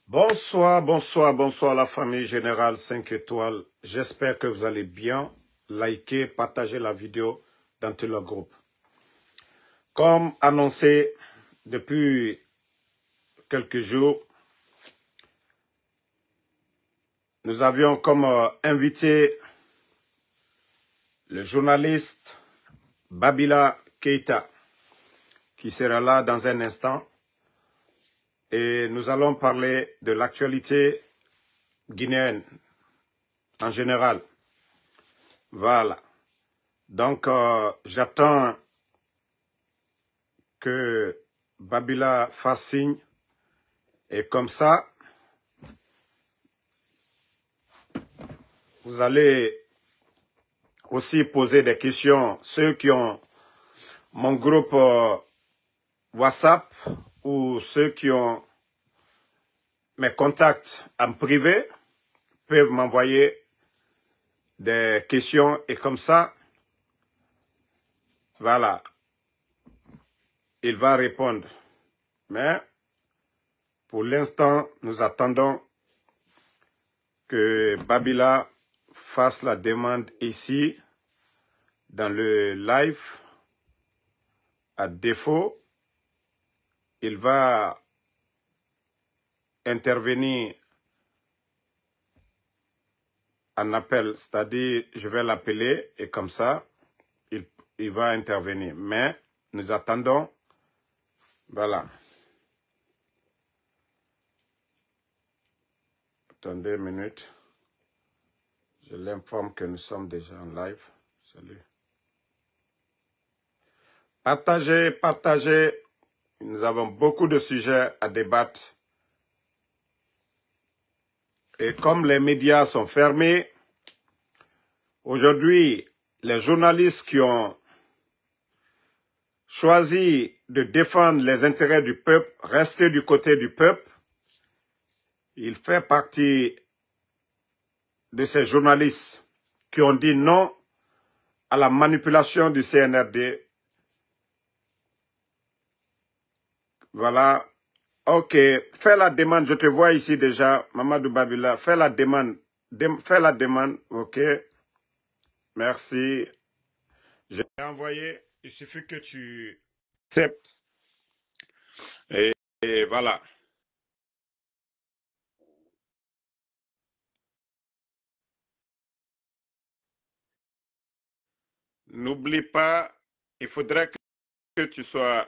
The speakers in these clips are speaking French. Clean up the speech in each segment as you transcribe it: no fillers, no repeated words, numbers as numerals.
Bonsoir, bonsoir, bonsoir la famille Générale 5 étoiles. J'espère que vous allez bien. Likez, partagez la vidéo dans tout le groupe. Comme annoncé depuis quelques jours, nous avions comme invité le journaliste Babila Keïta, qui sera là dans un instant. Et nous allons parler de l'actualité guinéenne en général. Voilà. Donc, j'attends que Babila fasse signe. Et comme ça, vous allez aussi poser des questions. Ceux qui ont mon groupe WhatsApp ou ceux qui ont mes contacts en privé peuvent m'envoyer des questions. Et comme ça, voilà, il va répondre. Mais pour l'instant, nous attendons que Babila fasse la demande ici dans le live. À défaut, il va intervenir en appel, c'est-à-dire je vais l'appeler et comme ça, il va intervenir. Mais nous attendons, voilà. Attendez une minute. Je l'informe que nous sommes déjà en live. Salut. Partagez, partagez. Nous avons beaucoup de sujets à débattre. Et comme les médias sont fermés, aujourd'hui, les journalistes qui ont choisi de défendre les intérêts du peuple, rester du côté du peuple, il fait partie de ces journalistes qui ont dit non à la manipulation du CNRD. Voilà. Ok, fais la demande. Je te vois ici déjà, Mamadou Babila. Fais la demande. Fais la demande. Ok. Merci. J'ai envoyé. Il suffit que tu acceptes. Et voilà. N'oublie pas, il faudrait que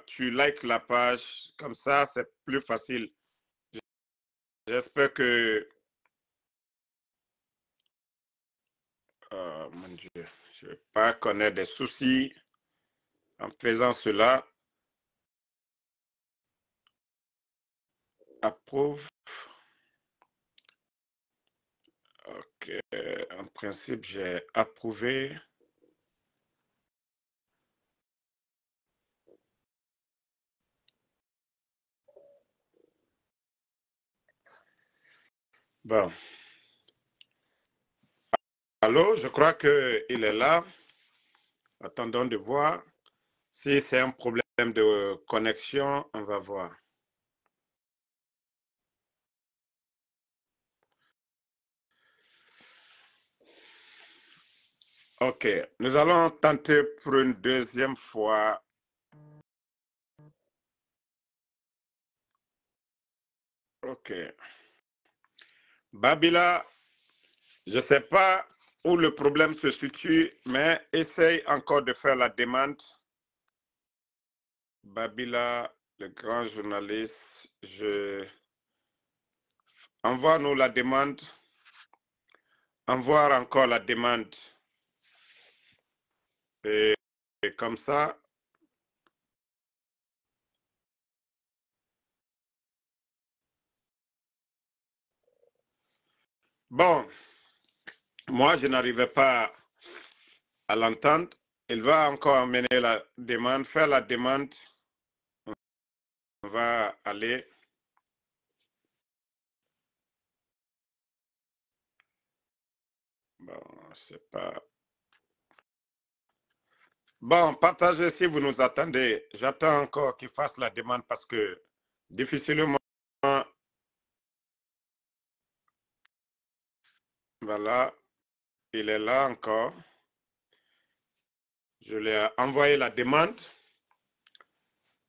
tu likes la page. Comme ça, c'est plus facile. J'espère que... mon Dieu, je ne vais pas connaître des soucis en faisant cela. Approuve. Ok, en principe, j'ai approuvé. Bon. Allô, je crois qu'il est là. Attendons de voir. Si c'est un problème de connexion, on va voir. Ok, nous allons tenter pour une deuxième fois. Ok. Babila, je ne sais pas où le problème se situe, mais essaye encore de faire la demande. Babila, le grand journaliste, envoie-nous la demande. Envoie encore la demande. Et comme ça, bon, moi, je n'arrivais pas à l'entendre. Il va encore amener la demande, faire la demande. On va aller. Bon, c'est pas... Bon, partagez si vous nous attendez. J'attends encore qu'il fasse la demande parce que difficilement Voilà, il est là encore. Je lui ai envoyé la demande.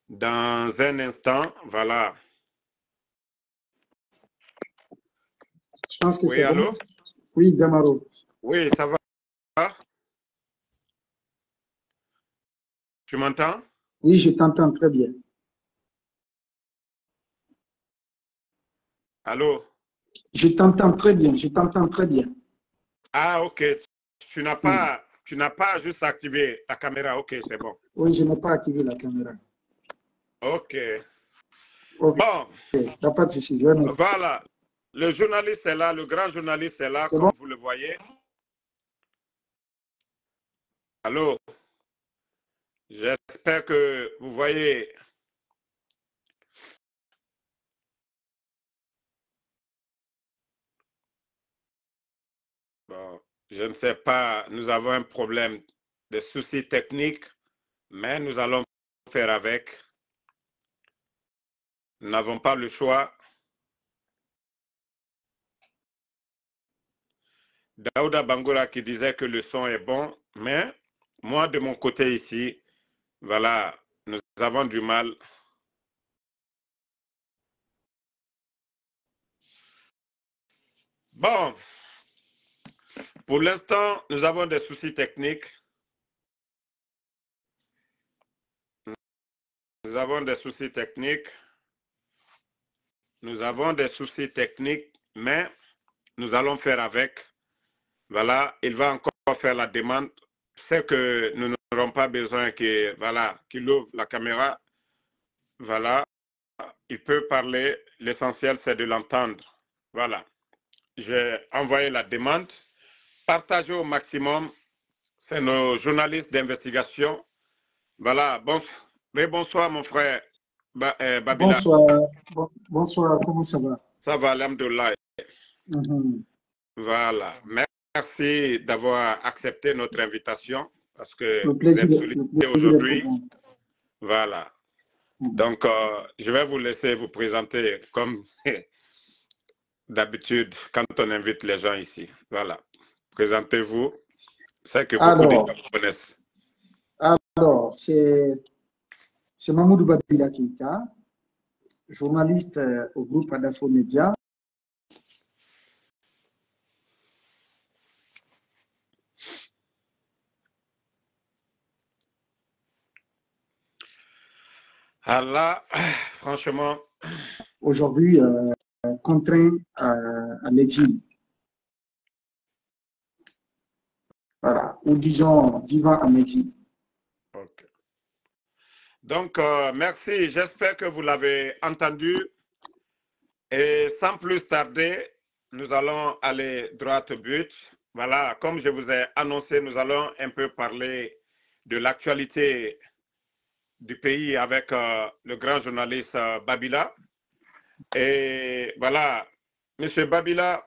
Dans un instant, voilà. Je pense que Oui, c'est bon. allô? Oui, Damaro. Oui, ça va? Tu m'entends? Oui, je t'entends très bien. Allô? Je t'entends très bien. Je t'entends très bien. Ah, ok. Tu n'as pas juste activé la caméra. Ok, c'est bon. Oui, je n'ai pas activé la caméra. Ok. Ok, Bon, il n'y a pas de souci. Je vais mettre. voilà. Le journaliste est là, le grand journaliste est là, C'est bon? comme vous le voyez. Allô? J'espère que vous voyez. Bon, je ne sais pas, nous avons un problème de soucis techniques, mais nous allons faire avec. Nous n'avons pas le choix. Daouda Bangoura qui disait que le son est bon, mais moi, de mon côté ici, voilà, nous avons du mal. Bon, pour l'instant, nous avons des soucis techniques. Nous avons des soucis techniques. Nous avons des soucis techniques, mais nous allons faire avec. Voilà, il va encore faire la demande. C'est que nous n'aurons pas besoin qu'il ouvre la caméra. Voilà, il peut parler. L'essentiel, c'est de l'entendre. Voilà. J'ai envoyé la demande. Partagez au maximum. C'est nos journalistes d'investigation. Voilà. Bonsoir, mon frère Babila. Bonsoir. Bonsoir. Comment ça va? Ça va, alhamdoulilah. Voilà. Merci d'avoir accepté notre invitation parce que Le vous êtes plaisir sollicité est pour aujourd'hui. moi. Voilà. Donc, je vais vous laisser vous présenter comme d'habitude quand on invite les gens ici. Voilà. Présentez-vous. C'est que beaucoup de gens vous connaissent. Alors, c'est Mamoudou Babila Keita, journaliste au groupe Adafo Média. Allah, franchement. Aujourd'hui, contraint à l'exil. Voilà. Ou disons, vivant en exil. Okay. Donc, merci. J'espère que vous l'avez entendu. Et sans plus tarder, nous allons aller droit au but. Voilà, comme je vous ai annoncé, nous allons un peu parler de l'actualité du pays avec le grand journaliste Babila. Et voilà, Monsieur Babila,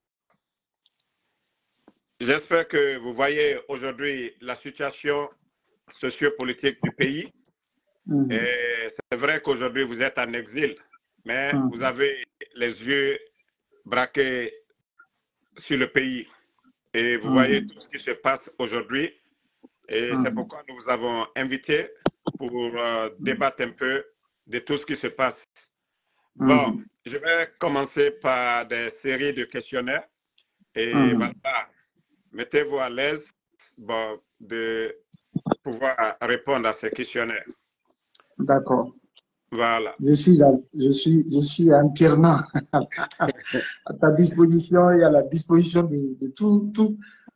j'espère que vous voyez aujourd'hui la situation sociopolitique du pays. Et c'est vrai qu'aujourd'hui, vous êtes en exil, mais vous avez les yeux braqués sur le pays. Et vous voyez tout ce qui se passe aujourd'hui. Et c'est pourquoi nous vous avons invité pour débattre un peu de tout ce qui se passe. Bon, je vais commencer par des séries de questionnaires. Et voilà, mettez-vous à l'aise de pouvoir répondre à ces questionnaires. D'accord. Voilà. Je suis entièrement à ta disposition et à la disposition de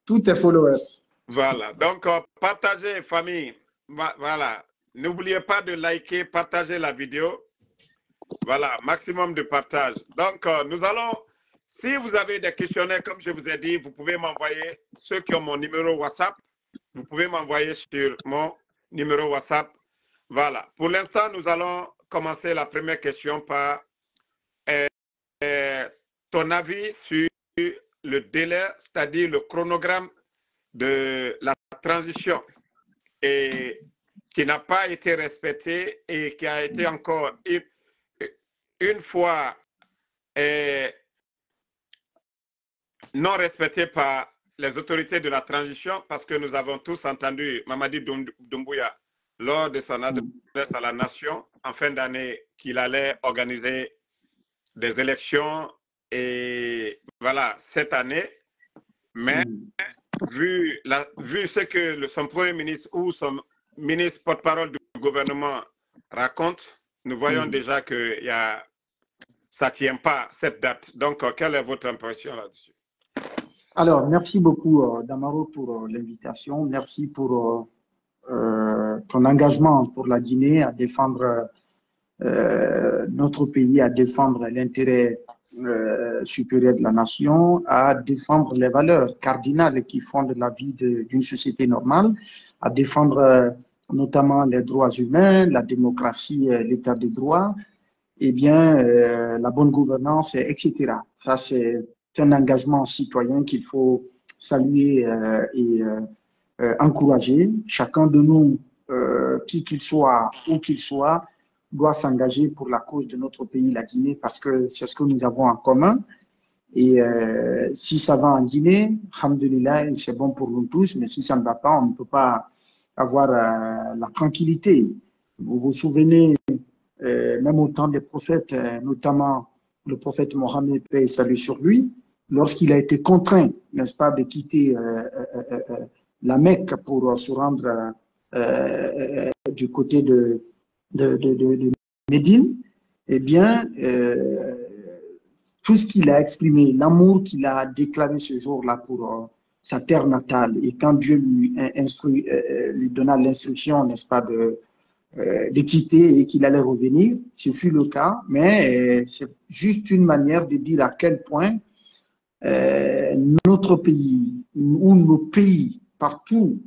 tous tes followers. Voilà. Donc, partagez, famille. Voilà. N'oubliez pas de liker, partager la vidéo. Voilà, maximum de partage. Donc, nous allons, si vous avez des questionnaires, comme je vous ai dit, vous pouvez m'envoyer, ceux qui ont mon numéro WhatsApp, vous pouvez m'envoyer sur mon numéro WhatsApp. Voilà. Pour l'instant, nous allons commencer la première question par ton avis sur le délai, c'est-à-dire le chronogramme de la transition et qui n'a pas été respecté et qui a été encore une fois non respecté par les autorités de la transition, parce que nous avons tous entendu Mamadi Doumbouya lors de son adresse à la nation en fin d'année qu'il allait organiser des élections et voilà cette année. Mais vu ce que son premier ministre ou son ministre porte-parole du gouvernement raconte, nous voyons déjà que ça ne tient pas cette date. Donc, quelle est votre impression là-dessus? Alors, merci beaucoup, Damaro, pour l'invitation. Merci pour ton engagement pour la Guinée à défendre notre pays, à défendre l'intérêt supérieur de la nation, à défendre les valeurs cardinales qui fondent la vie d'une société normale, à défendre notamment les droits humains, la démocratie, l'état de droit, et bien la bonne gouvernance, etc. Ça, c'est un engagement citoyen qu'il faut saluer et encourager. Chacun de nous, qui qu'il soit, où qu'il soit, doit s'engager pour la cause de notre pays, la Guinée, parce que c'est ce que nous avons en commun. Et si ça va en Guinée, alhamdoulilah, c'est bon pour nous tous, mais si ça ne va pas, on ne peut pas avoir la tranquillité. Vous vous souvenez, même au temps des prophètes, notamment le prophète Mohammed, paix et salut sur lui, lorsqu'il a été contraint, n'est-ce pas, de quitter la Mecque pour se rendre du côté de Médine, eh bien, tout ce qu'il a exprimé, l'amour qu'il a déclaré ce jour-là pour sa terre natale, et quand Dieu lui donna l'instruction, n'est-ce pas, de quitter et qu'il allait revenir, ce fut le cas, mais c'est juste une manière de dire à quel point notre pays, ou nos pays, partout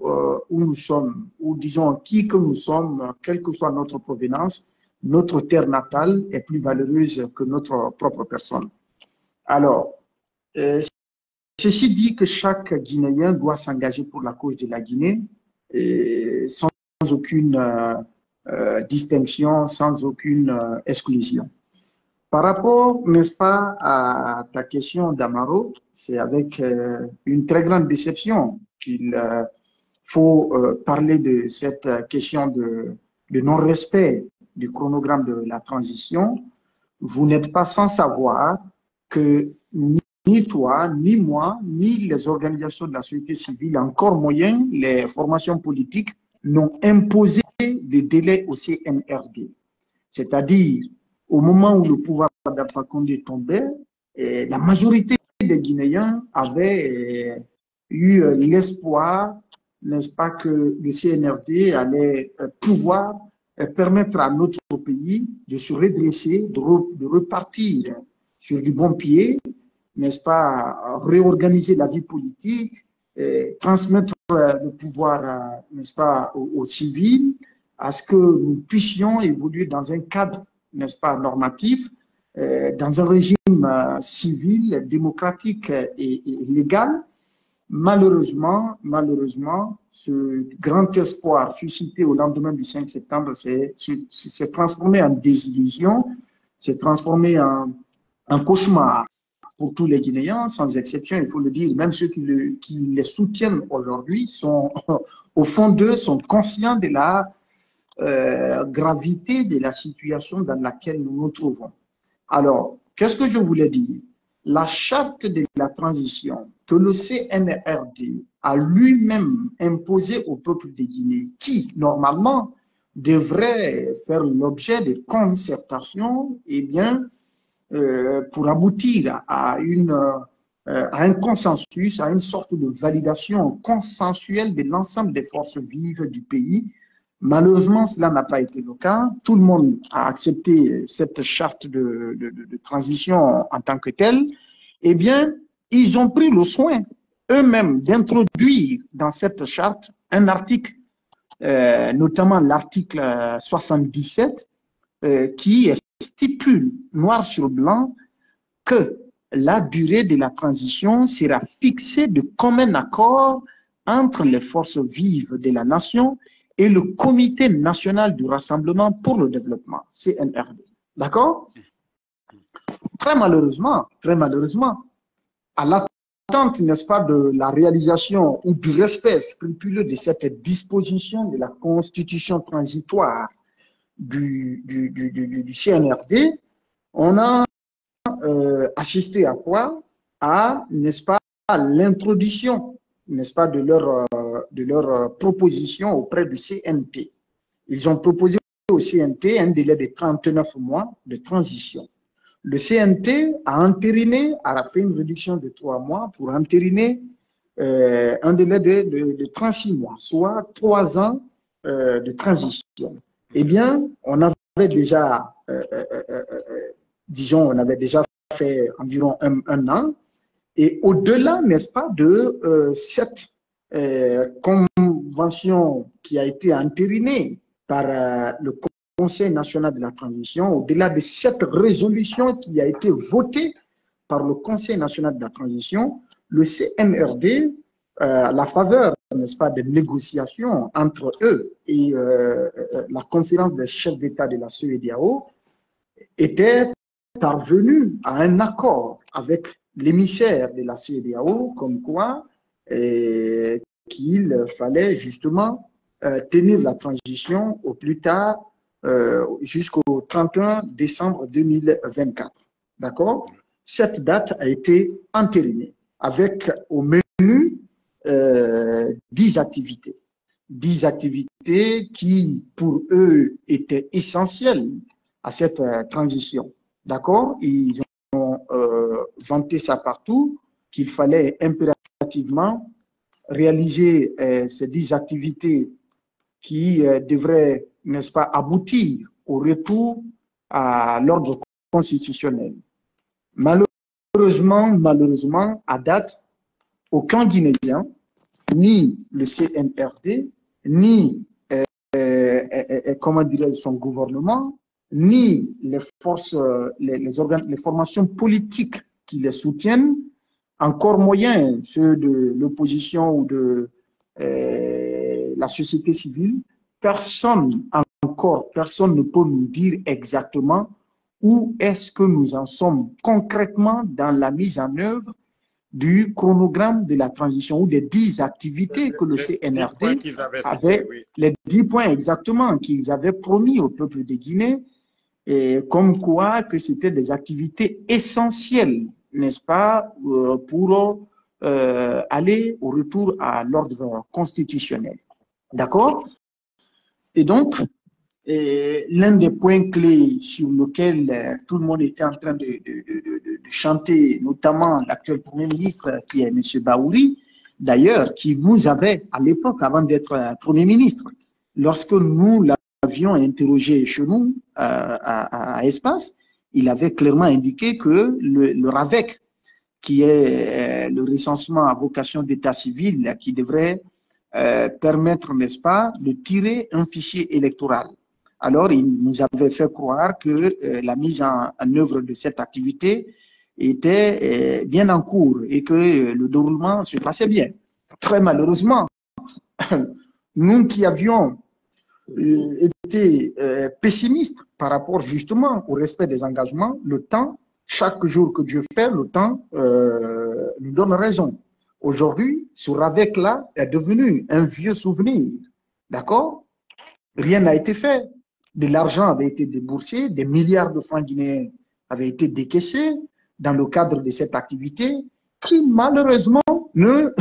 où nous sommes, ou disons qui que nous sommes, quelle que soit notre provenance, notre terre natale est plus valeureuse que notre propre personne. Alors, ceci dit que chaque Guinéen doit s'engager pour la cause de la Guinée, sans aucune distinction, sans aucune exclusion. Par rapport, n'est-ce pas, à ta question, Damaro, c'est avec une très grande déception qu'il faut parler de cette question de non-respect du chronogramme de la transition. Vous n'êtes pas sans savoir que ni toi, ni moi, ni les organisations de la société civile, encore moyen, les formations politiques, n'ont imposé des délais au CNRD. C'est-à-dire, au moment où le pouvoir d'Alpha Condé tombait, la majorité des Guinéens avaient eu l'espoir, n'est-ce pas, que le CNRD allait pouvoir permettre à notre pays de se redresser, de repartir sur du bon pied, n'est-ce pas, réorganiser la vie politique, transmettre le pouvoir, n'est-ce pas, aux civils, à ce que nous puissions évoluer dans un cadre, n'est-ce pas, normatif, dans un régime civil, démocratique et légal. Malheureusement, ce grand espoir suscité au lendemain du 5 septembre s'est transformé en désillusion, s'est transformé en cauchemar pour tous les Guinéens, sans exception, il faut le dire. Même ceux qui les soutiennent aujourd'hui sont, au fond d'eux, sont conscients de la gravité de la situation dans laquelle nous nous trouvons. Alors, qu'est-ce que je voulais dire? La charte de la transition que le CNRD a lui-même imposée au peuple de Guinée, qui, normalement, devrait faire l'objet de concertations, eh bien, pour aboutir à un consensus, à une sorte de validation consensuelle de l'ensemble des forces vives du pays. Malheureusement, cela n'a pas été le cas. Tout le monde a accepté cette charte de transition en tant que telle. Eh bien, ils ont pris le soin eux-mêmes d'introduire dans cette charte un article, notamment l'article 77, qui stipule noir sur blanc que la durée de la transition sera fixée de commun accord entre les forces vives de la nation et le Comité national du rassemblement pour le développement, CNRD. D'accord? Très malheureusement, à l'attente, n'est-ce pas, de la réalisation ou du respect scrupuleux de cette disposition de la constitution transitoire du CNRD, on a assisté à quoi? À, n'est-ce pas, l'introduction, n'est-ce pas, de leur proposition auprès du CNT. Ils ont proposé au CNT un délai de 39 mois de transition. Le CNT a entériné, a fait une réduction de 3 mois pour entériner un délai de 36 mois, soit 3 ans de transition. Eh bien, on avait déjà, disons, on avait déjà fait environ un an. Et au-delà, n'est-ce pas, de cette convention qui a été entérinée par le Conseil national de la transition, au-delà de cette résolution qui a été votée par le Conseil national de la transition, le CNRD, à la faveur, n'est-ce pas, des négociations entre eux et la conférence des chefs d'État de la CEDEAO, était parvenu à un accord avec l'émissaire de la CEDEAO, comme quoi qu'il fallait justement tenir la transition au plus tard jusqu'au 31 décembre 2024. D'accord? Cette date a été entérinée avec au menu 10 activités. 10 activités qui, pour eux, étaient essentielles à cette transition. D'accord? Ils ont vanté ça partout, qu'il fallait impérativement réaliser ces 10 activités qui devraient, n'est-ce pas, aboutir au retour à l'ordre constitutionnel. Malheureusement, à date, aucun Guinéen, ni le CNRD, ni comment dirais-je, son gouvernement, ni les forces, les formations politiques qui les soutiennent, encore moyen ceux de l'opposition ou de la société civile, personne ne peut nous dire exactement où est-ce que nous en sommes concrètement dans la mise en œuvre du chronogramme de la transition ou des 10 activités que le CNRD avait, les 10 points exactement qu'ils avaient promis au peuple de Guinée, et comme quoi que c'était des activités essentielles, n'est-ce pas, pour aller au retour à l'ordre constitutionnel. D'accord? Et donc, l'un des points clés sur lequel tout le monde était en train de chanter, notamment l'actuel Premier ministre, qui est M. Baouri, d'ailleurs, qui vous avait, à l'époque, avant d'être Premier ministre, lorsque nous l'avions interrogé chez nous, à Espace, il avait clairement indiqué que le RAVEC, qui est le recensement à vocation d'état civil, qui devrait permettre, n'est-ce pas, de tirer un fichier électoral. Alors, il nous avait fait croire que la mise en œuvre de cette activité était bien en cours et que le déroulement se passait bien. Très malheureusement, nous qui avions été pessimistes par rapport justement au respect des engagements, le temps, chaque jour que Dieu fait, le temps nous donne raison. Aujourd'hui, ce RAVEC-là est devenu un vieux souvenir. D'accord? Rien n'a été fait. De l'argent avait été déboursé, des milliards de francs guinéens avaient été décaissés dans le cadre de cette activité qui, malheureusement, ne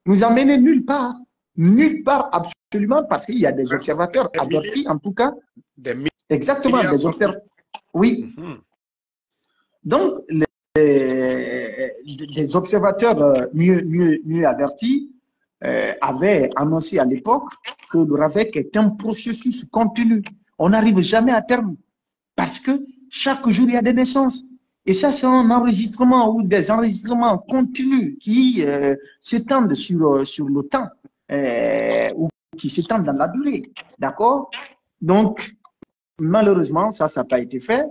nous a mené nulle part. Nulle part, absolument, parce qu'il y a des observateurs avertis, en tout cas. Exactement, des observateurs. Oui. Donc, les observateurs mieux avertis avaient annoncé à l'époque que le RAVEC est un processus continu. On n'arrive jamais à terme parce que chaque jour, il y a des naissances. Et ça, c'est un enregistrement ou des enregistrements continus qui s'étendent sur le temps ou qui s'étendent dans la durée. D'accord? Donc, malheureusement, ça n'a pas été fait.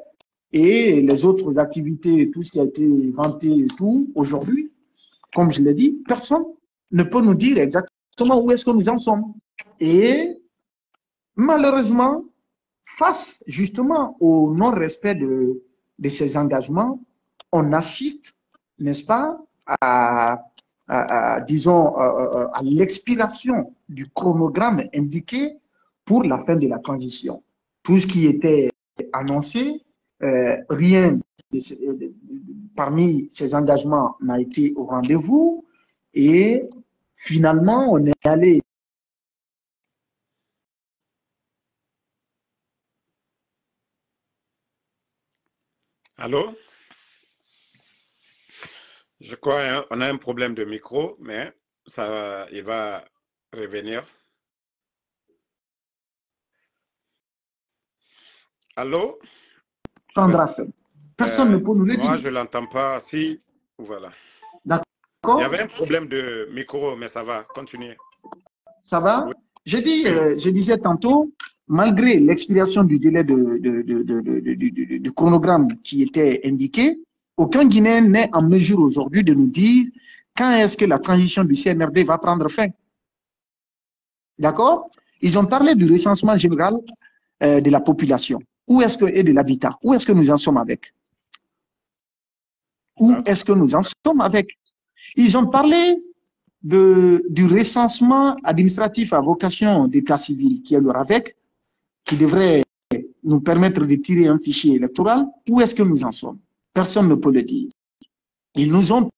Et les autres activités, tout ce qui a été vanté et tout, aujourd'hui, comme je l'ai dit, personne ne peut nous dire exactement où est-ce que nous en sommes. Et malheureusement, face justement au non-respect de ces engagements, on assiste, n'est-ce pas, disons, à l'expiration du chronogramme indiqué pour la fin de la transition. Tout ce qui était annoncé, rien parmi ces engagements n'a été au rendez-vous et finalement, on est allé. Allô? Je crois qu'on a un problème de micro, mais ça, il va revenir. Allô? Personne ne peut nous le dire. Moi, je ne l'entends pas. Si, voilà. D'accord. Il y avait un problème de micro, mais ça va. Continuez. Ça va? Oui. Je disais tantôt, malgré l'expiration du délai du chronogramme qui était indiqué, aucun Guinéen n'est en mesure aujourd'hui de nous dire quand est-ce que la transition du CNRD va prendre fin. D'accord? Ils ont parlé du recensement général de la population. Où est-ce que, et de l'habitat. Où est-ce que nous en sommes avec? Où est-ce que nous en sommes avec? Ils ont parlé du recensement administratif à vocation d'état civil qui est le RAVEC, qui devrait nous permettre de tirer un fichier électoral. Où est-ce que nous en sommes? Personne ne peut le dire. Ils nous ont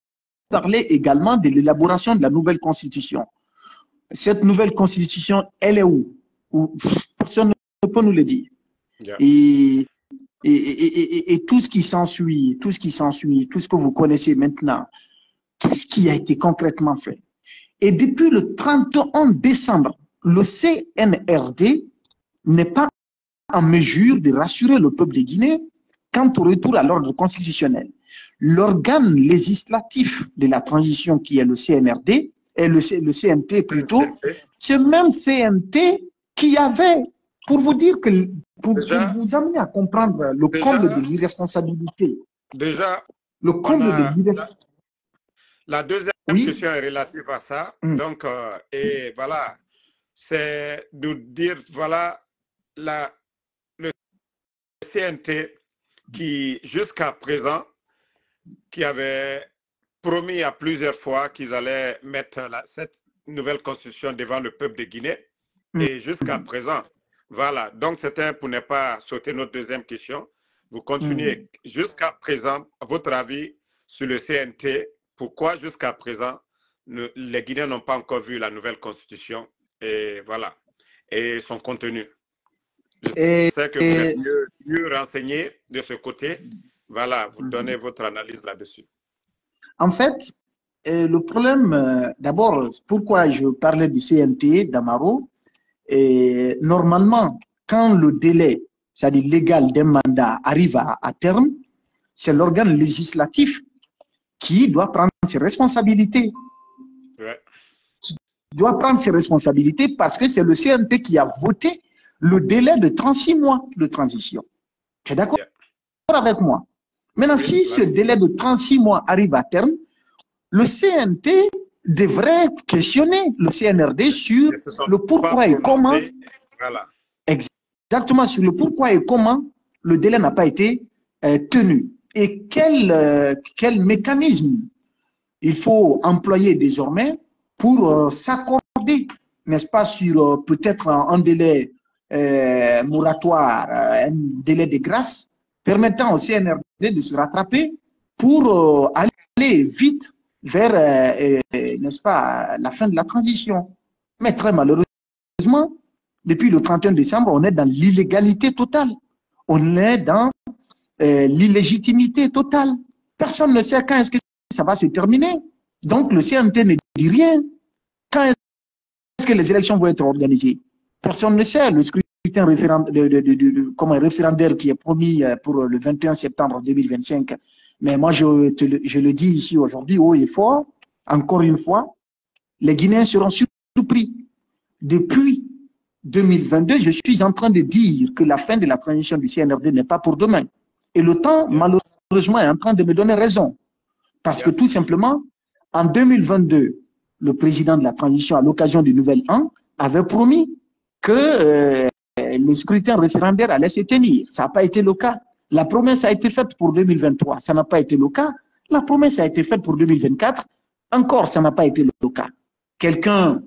parlé également de l'élaboration de la nouvelle constitution. Cette nouvelle constitution, elle est où? Personne ne peut nous le dire. Yeah. Et tout ce qui s'ensuit, tout ce que vous connaissez maintenant, qu'est-ce qui a été concrètement fait? Et depuis le 31 décembre, le CNRD n'est pas en mesure de rassurer le peuple de Guinée quant au retour à l'ordre constitutionnel. L'organe législatif de la transition qui est le CNRD, et le CNT plutôt, ce même CNT qui avait, pour vous dire que, pour vous amener à comprendre le comble de l'irresponsabilité. Déjà, le comble de l'irresponsabilité. La deuxième question est relative à ça. Donc, et voilà, c'est de dire, voilà, le CNT qui, jusqu'à présent, qui avait promis à plusieurs fois qu'ils allaient mettre cette nouvelle constitution devant le peuple de Guinée. Et jusqu'à présent, voilà. Donc, c'était pour ne pas sauter notre deuxième question. Vous continuez. Jusqu'à présent, à votre avis sur le CNT, pourquoi jusqu'à présent, les Guinéens n'ont pas encore vu la nouvelle constitution et voilà, et son contenu? Je sais que vous êtes mieux renseigné de ce côté. Voilà, vous donnez votre analyse là-dessus. En fait, le problème, d'abord, pourquoi je parlais du CNT d'Amaro, normalement, quand le délai, c'est-à-dire légal d'un mandat, arrive à terme, c'est l'organe législatif qui doit prendre ses responsabilités. Ouais. Il doit prendre ses responsabilités parce que c'est le CNT qui a voté le délai de 36 mois de transition. Tu es d'accord avec moi? Maintenant, si ce délai de 36 mois arrive à terme, le CNT devrait questionner le CNRD sur le pourquoi et comment. Voilà. Exactement, sur le pourquoi et comment le délai n'a pas été tenu. Et quel mécanisme il faut employer désormais pour s'accorder, n'est-ce pas, sur peut-être un délai moratoire, un délai de grâce, permettant au CNRD de se rattraper pour aller vite vers, n'est-ce pas, la fin de la transition. Mais très malheureusement, depuis le 31 décembre, on est dans l'illégalité totale. On est dans l'illégitimité totale. Personne ne sait quand est-ce que ça va se terminer. Donc, le CNT ne dit rien. Quand est-ce que les élections vont être organisées? Personne ne sait. Le scrutin référendaire qui est promis pour le 21 septembre 2025. Mais moi, je le dis ici aujourd'hui, haut et fort, encore une fois, les Guinéens seront surpris. Depuis 2022, je suis en train de dire que la fin de la transition du CNRD n'est pas pour demain. Et le temps, malheureusement, est en train de me donner raison. Parce que tout simplement, en 2022, le président de la transition, à l'occasion du Nouvel An, avait promis que le scrutin référendaire allait se tenir. Ça n'a pas été le cas. La promesse a été faite pour 2023. Ça n'a pas été le cas. La promesse a été faite pour 2024. Encore, ça n'a pas été le cas. Quelqu'un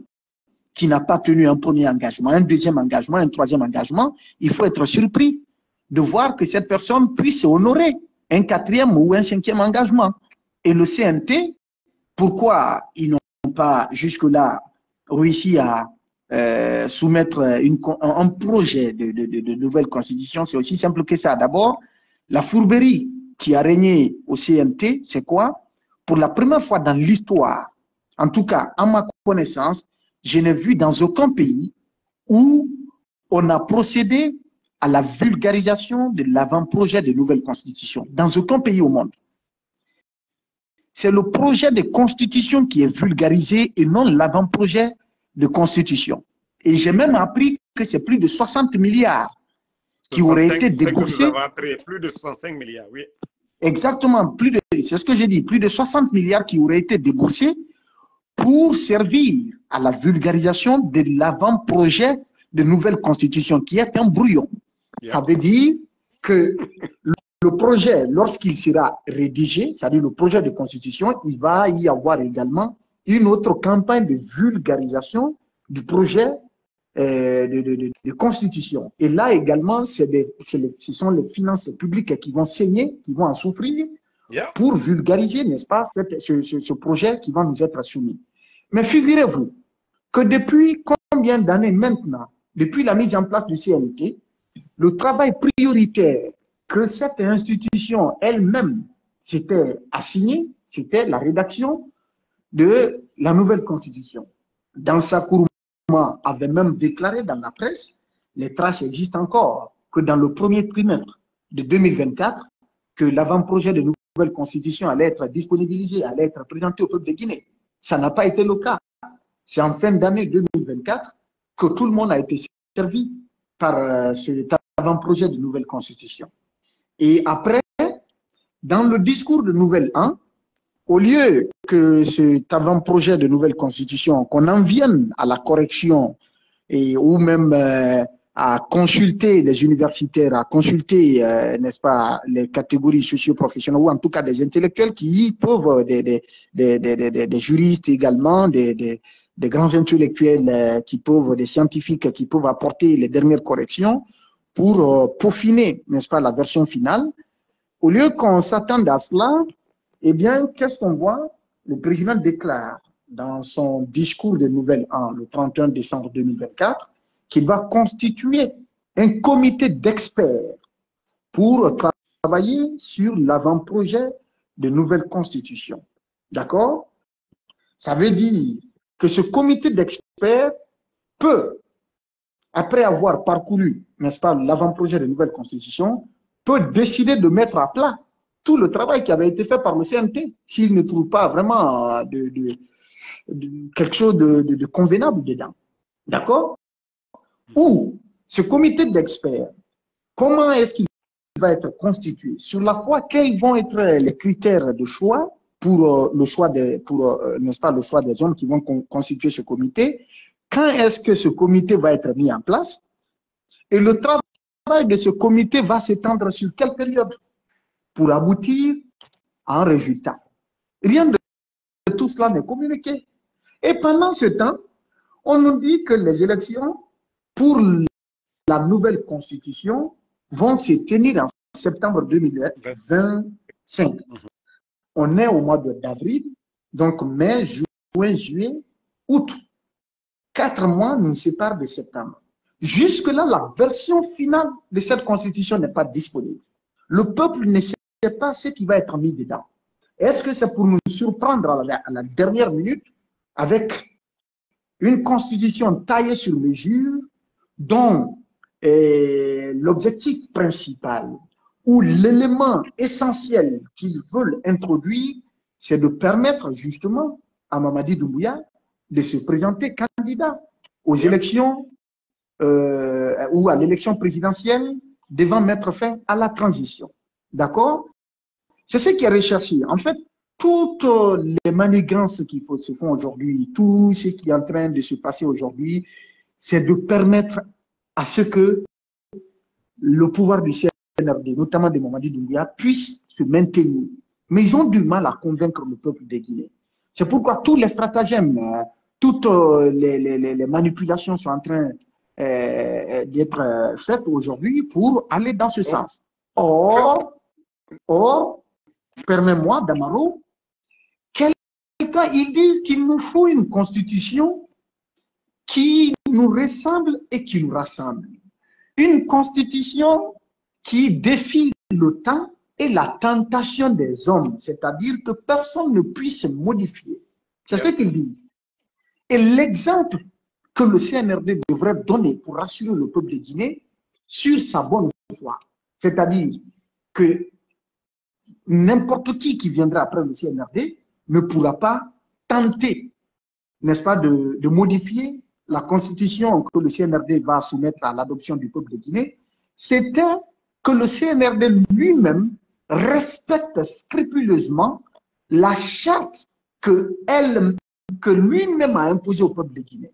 qui n'a pas tenu un premier engagement, un deuxième engagement, un troisième engagement, il faut être surpris de voir que cette personne puisse honorer un quatrième ou un cinquième engagement. Et le CNT, pourquoi ils n'ont pas jusque-là réussi à soumettre un projet de nouvelle constitution? C'est aussi simple que ça. D'abord, la fourberie qui a régné au CNT, c'est quoi? Pour la première fois dans l'histoire, en tout cas, à ma connaissance, je n'ai vu dans aucun pays où on a procédé à la vulgarisation de l'avant-projet de nouvelle constitution. Dans aucun pays au monde. C'est le projet de constitution qui est vulgarisé et non l'avant-projet de constitution. Et j'ai même appris que c'est plus de 60 milliards qui auraient été déboursés. Plus de 65 milliards, oui. Exactement, c'est ce que j'ai dit, plus de 60 milliards qui auraient été déboursés pour servir à la vulgarisation de l'avant-projet de nouvelle constitution, qui est un brouillon. Yeah. Ça veut dire que le projet, lorsqu'il sera rédigé, c'est-à-dire le projet de constitution, il va y avoir également une autre campagne de vulgarisation du projet de constitution. Et là également, ce sont les finances publiques qui vont saigner, qui vont en souffrir pour vulgariser, n'est-ce pas, ce projet qui va nous être soumis. Mais figurez-vous que depuis combien d'années maintenant, depuis la mise en place du CNT, le travail prioritaire que cette institution elle-même s'était assignée, c'était la rédaction de la nouvelle constitution. Dans sa Kourouma avait même déclaré dans la presse, les traces existent encore, que dans le premier trimestre de 2024, que l'avant-projet de nouvelle constitution allait être disponibilisé, allait être présenté au peuple de Guinée. Ça n'a pas été le cas. C'est en fin d'année 2024 que tout le monde a été servi par cet avant-projet de nouvelle constitution. Et après, dans le discours de Nouvelle An, au lieu que cet avant-projet de nouvelle constitution, qu'on en vienne à la correction ou même à consulter les universitaires, à consulter, n'est-ce pas, les catégories socio-professionnelles, ou en tout cas des intellectuels qui peuvent, des juristes également, des grands intellectuels qui peuvent, des scientifiques qui peuvent apporter les dernières corrections pour peaufiner, n'est-ce pas, la version finale. Au lieu qu'on s'attende à cela, eh bien, qu'est-ce qu'on voit? Le président déclare dans son discours de Nouvelle An, le 31 décembre 2024, qu'il va constituer un comité d'experts pour travailler sur l'avant-projet de nouvelle constitution. D'accord? Ça veut dire que ce comité d'experts peut, après avoir parcouru, n'est-ce pas, l'avant-projet de nouvelle constitution, peut décider de mettre à plat tout le travail qui avait été fait par le CNT, s'il ne trouve pas vraiment quelque chose de convenable dedans. D'accord? Ou ce comité d'experts, comment est-ce qu'il va être constitué? Sur la foi, quels vont être les critères de choix pour le choix n'est-ce pas, le choix des hommes qui vont constituer ce comité? Quand est-ce que ce comité va être mis en place? Et le travail de ce comité va s'étendre sur quelle période pour aboutir à un résultat? Rien de tout cela n'est communiqué. Et pendant ce temps, on nous dit que les élections pour la nouvelle constitution vont se tenir en septembre 2025. On est au mois d'avril, donc mai, juin, juillet, août. 4 mois nous séparent de septembre. Jusque-là, la version finale de cette constitution n'est pas disponible. Le peuple ne sait pas ce qui va être mis dedans. Est-ce que c'est pour nous surprendre à la dernière minute avec une constitution taillée sur mesure dont l'objectif principal ou l'élément essentiel qu'ils veulent introduire, c'est de permettre justement à Mamadi Doumbouya de se présenter candidat aux élections ou à l'élection présidentielle devant mettre fin à la transition. D'accord? C'est ce qui est recherché. En fait, toutes les manigances qui se font aujourd'hui, tout ce qui est en train de se passer aujourd'hui, c'est de permettre à ce que le pouvoir du CNRD, notamment de Mamadi Doumbouya, puisse se maintenir. mais ils ont du mal à convaincre le peuple de Guinée. C'est pourquoi tous les stratagèmes, toutes les manipulations sont en train d'être faites aujourd'hui pour aller dans ce sens. Or, permets-moi, Damaro, ils disent qu'il nous faut une constitution qui nous ressemble et qui nous rassemble. Une constitution qui défie le temps et la tentation des hommes, c'est-à-dire que personne ne puisse modifier. C'est ce qu'ils disent. Et l'exemple que le CNRD devrait donner pour rassurer le peuple de Guinée sur sa bonne foi, c'est-à-dire que n'importe qui viendra après le CNRD ne pourra pas tenter, n'est-ce pas, de modifier la constitution que le CNRD va soumettre à l'adoption du peuple de Guinée. C'était que le CNRD lui-même respecte scrupuleusement la charte que lui-même a imposée au peuple de Guinée.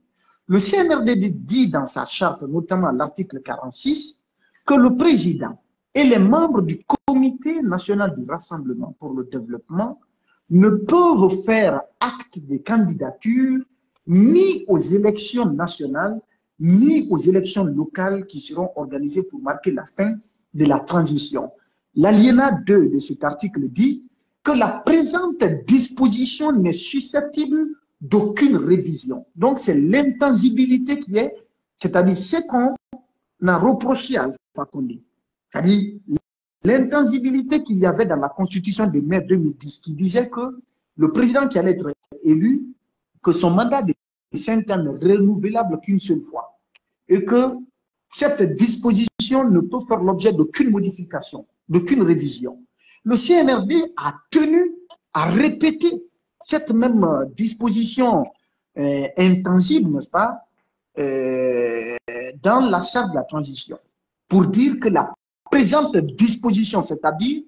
Le CNRD dit dans sa charte, notamment l'article 46, que le président et les membres du Comité national du rassemblement pour le développement ne peuvent faire acte de candidature ni aux élections nationales, ni aux élections locales qui seront organisées pour marquer la fin de la transition. L'alinéa 2 de cet article dit que la présente disposition n'est susceptible d'aucune révision. Donc, c'est l'intangibilité qui est, c'est-à-dire ce qu'on a reproché à Alpha Condé. C'est-à-dire l'intangibilité qu'il y avait dans la constitution de mai 2010 qui disait que le président qui allait être élu, que son mandat de 5 ans n'est renouvelable qu'une seule fois et que cette disposition ne peut faire l'objet d'aucune modification, d'aucune révision. Le CNRD a tenu à répéter cette même disposition intangible, n'est-ce pas, dans la charte de la transition, pour dire que la présente disposition, c'est-à-dire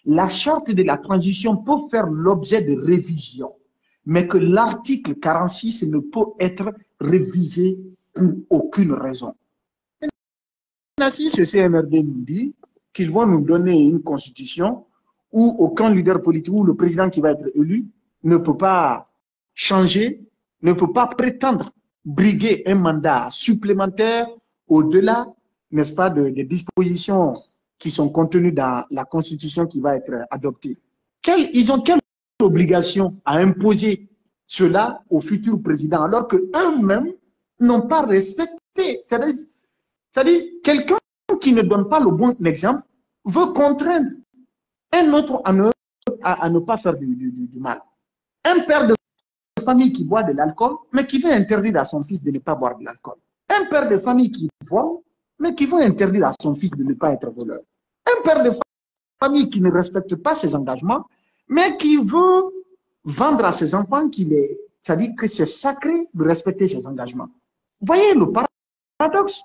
la charte de la transition peut faire l'objet de révision, mais que l'article 46 ne peut être révisé pour aucune raison. Si ce CNRD nous dit qu'ils vont nous donner une constitution où aucun leader politique ou le président qui va être élu ne peut pas changer, ne peut pas prétendre briguer un mandat supplémentaire au-delà, n'est-ce pas, des dispositions qui sont contenues dans la constitution qui va être adoptée. Ils ont quelle obligation à imposer cela au futur président alors qu'eux-mêmes n'ont pas respecté? C'est-à-dire, quelqu'un qui ne donne pas le bon exemple veut contraindre un autre à ne pas faire du mal. Un père de famille qui boit de l'alcool, mais qui veut interdire à son fils de ne pas boire de l'alcool. Un père de famille qui vole, mais qui veut interdire à son fils de ne pas être voleur. Un père de famille qui ne respecte pas ses engagements, mais qui veut vendre à ses enfants c'est-à-dire que c'est sacré de respecter ses engagements. Voyez le paradoxe.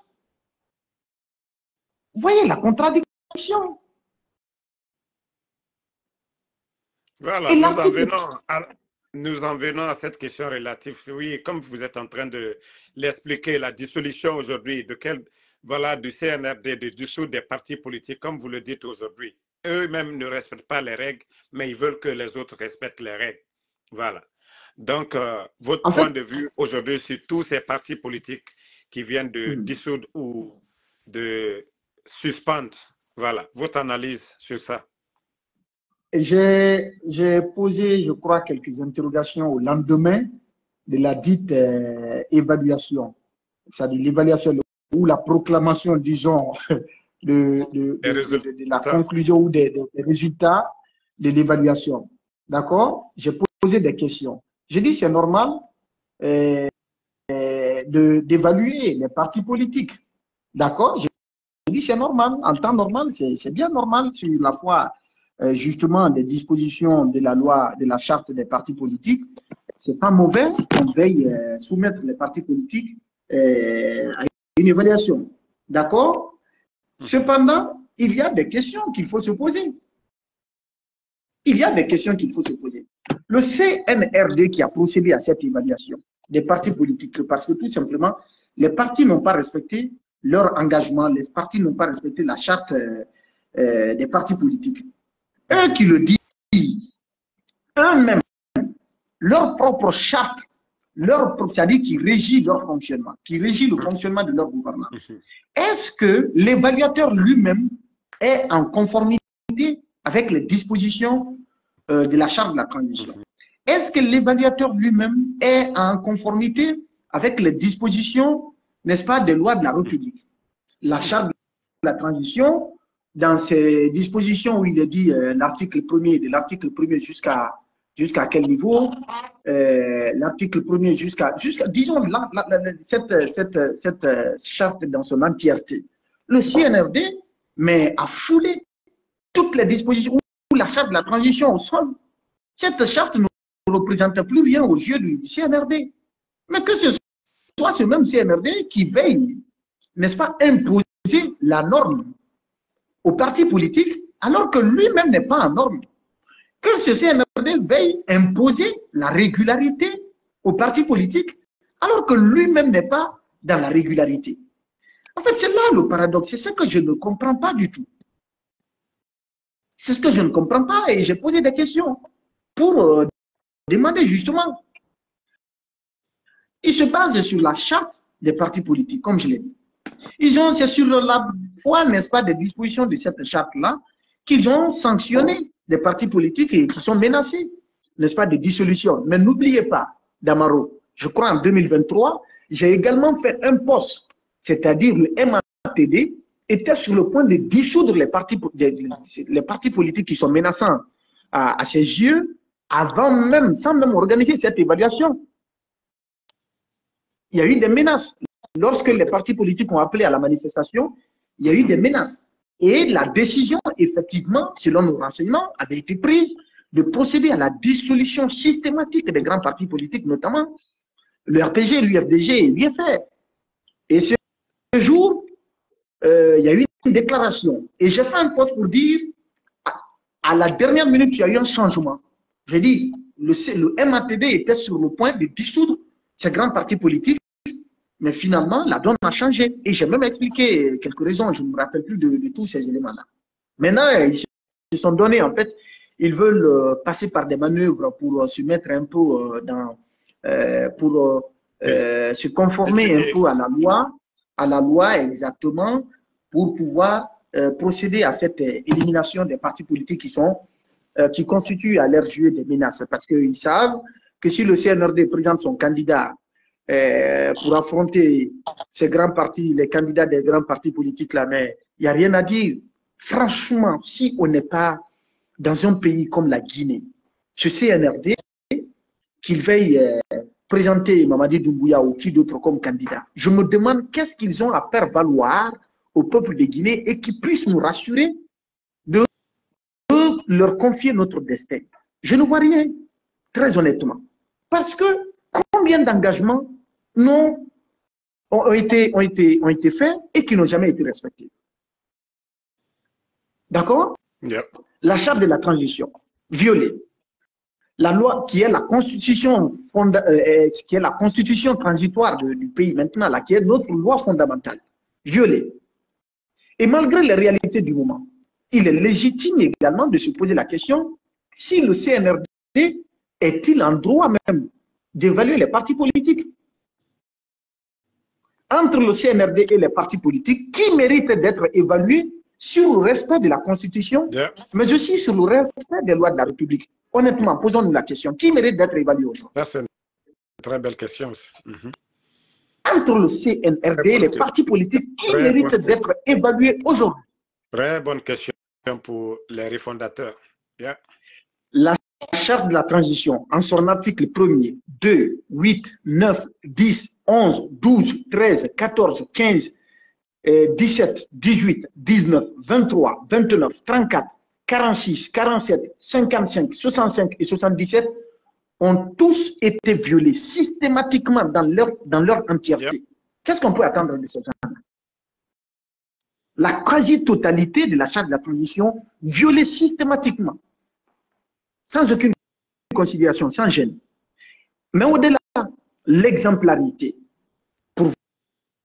Voyez la contradiction. Voilà, nous en venons à cette question relative. Oui, comme vous êtes en train de l'expliquer, la dissolution aujourd'hui du CNRD, de dissoudre des partis politiques, comme vous le dites aujourd'hui. Eux-mêmes ne respectent pas les règles, mais ils veulent que les autres respectent les règles. Voilà. Donc, votre point de vue aujourd'hui sur tous ces partis politiques qui viennent de dissoudre ou de suspendre, voilà, votre analyse sur ça. J'ai posé, je crois, quelques interrogations au lendemain de la dite évaluation, c'est-à-dire l'évaluation ou la proclamation, disons, de la conclusion ou des résultats de l'évaluation. D'accord? J'ai posé des questions. J'ai dit c'est normal d'évaluer les partis politiques. D'accord? J'ai dit c'est normal. En temps normal, c'est bien normal sur la foi justement des dispositions de la loi, de la charte des partis politiques. C'est pas mauvais qu'on veuille soumettre les partis politiques à une évaluation. D'accord? Cependant, il y a des questions qu'il faut se poser. Il y a des questions qu'il faut se poser. Le CNRD qui a procédé à cette évaluation des partis politiques, parce que tout simplement, les partis n'ont pas respecté leur engagement, les partis n'ont pas respecté la charte des partis politiques. Eux qui le disent, eux-mêmes leur propre charte, c'est-à-dire qui régit leur fonctionnement, qui régit le fonctionnement de leur gouvernement. Est-ce que l'évaluateur lui-même est en conformité avec les dispositions de la charte de la transition? Est-ce que l'évaluateur lui-même est en conformité avec les dispositions, n'est-ce pas, des lois de la République? La charte de la transition, dans ses dispositions où il est dit l'article 1er, de l'article 1er jusqu'à quel niveau? L'article 1er jusqu'à disons, cette charte dans son entièreté. Le CNRD, mais a foulé toutes les dispositions ou la charte de la transition au sol. Cette charte ne représente plus rien aux yeux du CNRD. Mais que ce soit ce même CNRD qui veille, n'est-ce pas, imposer la norme aux partis politiques alors que lui-même n'est pas en norme. Que ce CNRD veille imposer la régularité aux partis politiques alors que lui-même n'est pas dans la régularité. En fait, c'est là le paradoxe. C'est ce que je ne comprends pas du tout. C'est ce que je ne comprends pas et j'ai posé des questions pour demander justement. Ils se basent sur la charte des partis politiques, comme je l'ai dit. C'est sur la foi, n'est-ce pas, des dispositions de cette charte-là qu'ils ont sanctionné des partis politiques et qui sont menacés, n'est-ce pas, de dissolution. Mais n'oubliez pas, Damaro, je crois en 2023, j'ai également fait un poste, c'est-à-dire le MATD était sur le point de dissoudre les partis politiques qui sont menaçants à ses yeux, avant même, sans même organiser cette évaluation. Il y a eu des menaces. Lorsque les partis politiques ont appelé à la manifestation, il y a eu des menaces. Et la décision, effectivement, selon nos renseignements, avait été prise de procéder à la dissolution systématique des grands partis politiques, notamment le RPG, l'UFDG et l'UFR. Et ce jour, il y a eu une déclaration. Et j'ai fait un post pour dire, à la dernière minute, il y a eu un changement. J'ai dit, le MATD était sur le point de dissoudre ces grands partis politiques. Mais finalement, la donne a changé. Et j'ai même expliqué quelques raisons. Je ne me rappelle plus de tous ces éléments-là. Maintenant, ils se sont donnés, en fait, ils veulent passer par des manœuvres pour se mettre un peu pour se conformer un peu à la loi exactement, pour pouvoir procéder à cette élimination des partis politiques qui constituent à leur yeux des menaces. Parce qu'ils savent que si le CNRD présente son candidat pour affronter ces grands partis, les candidats des grands partis politiques là, mais il n'y a rien à dire. Franchement, si on n'est pas dans un pays comme la Guinée, ce CNRD, qu'il veuille présenter Mamadi Doumbouya ou qui d'autre comme candidat, je me demande qu'est-ce qu'ils ont à faire valoir au peuple de Guinée et qu'ils puissent nous rassurer de leur confier notre destin. Je ne vois rien, très honnêtement. Parce que combien d'engagements ont été faits et qui n'ont jamais été respectés. D'accord? Yep. La charte de la transition, violée. La loi qui est la constitution, transitoire du pays maintenant, là, qui est notre loi fondamentale, violée. Et malgré les réalités du moment, il est légitime également de se poser la question si le CNRD est-il en droit même d'évaluer les partis politiques? Entre le CNRD et les partis politiques, qui mérite d'être évalué sur le respect de la Constitution, mais aussi sur le respect des lois de la République? Honnêtement, posons-nous la question. Qui mérite d'être évalué aujourd'hui? Ça, c'est une très belle question. Entre le CNRD et les partis politiques, qui mérite d'être évalué aujourd'hui? Très bonne question pour les refondateurs. La charte de la transition, en son article 1er, 2, 8, 9, 10, 11, 12, 13, 14, 15, 17, 18, 19, 23, 29, 34, 46, 47, 55, 65 et 77 ont tous été violés systématiquement dans leur entièreté. Qu'est-ce qu'on peut attendre de ces gens-là? La quasi-totalité de la charte de la transition violée systématiquement, sans aucune considération, sans gêne. Mais au-delà, l'exemplarité, pour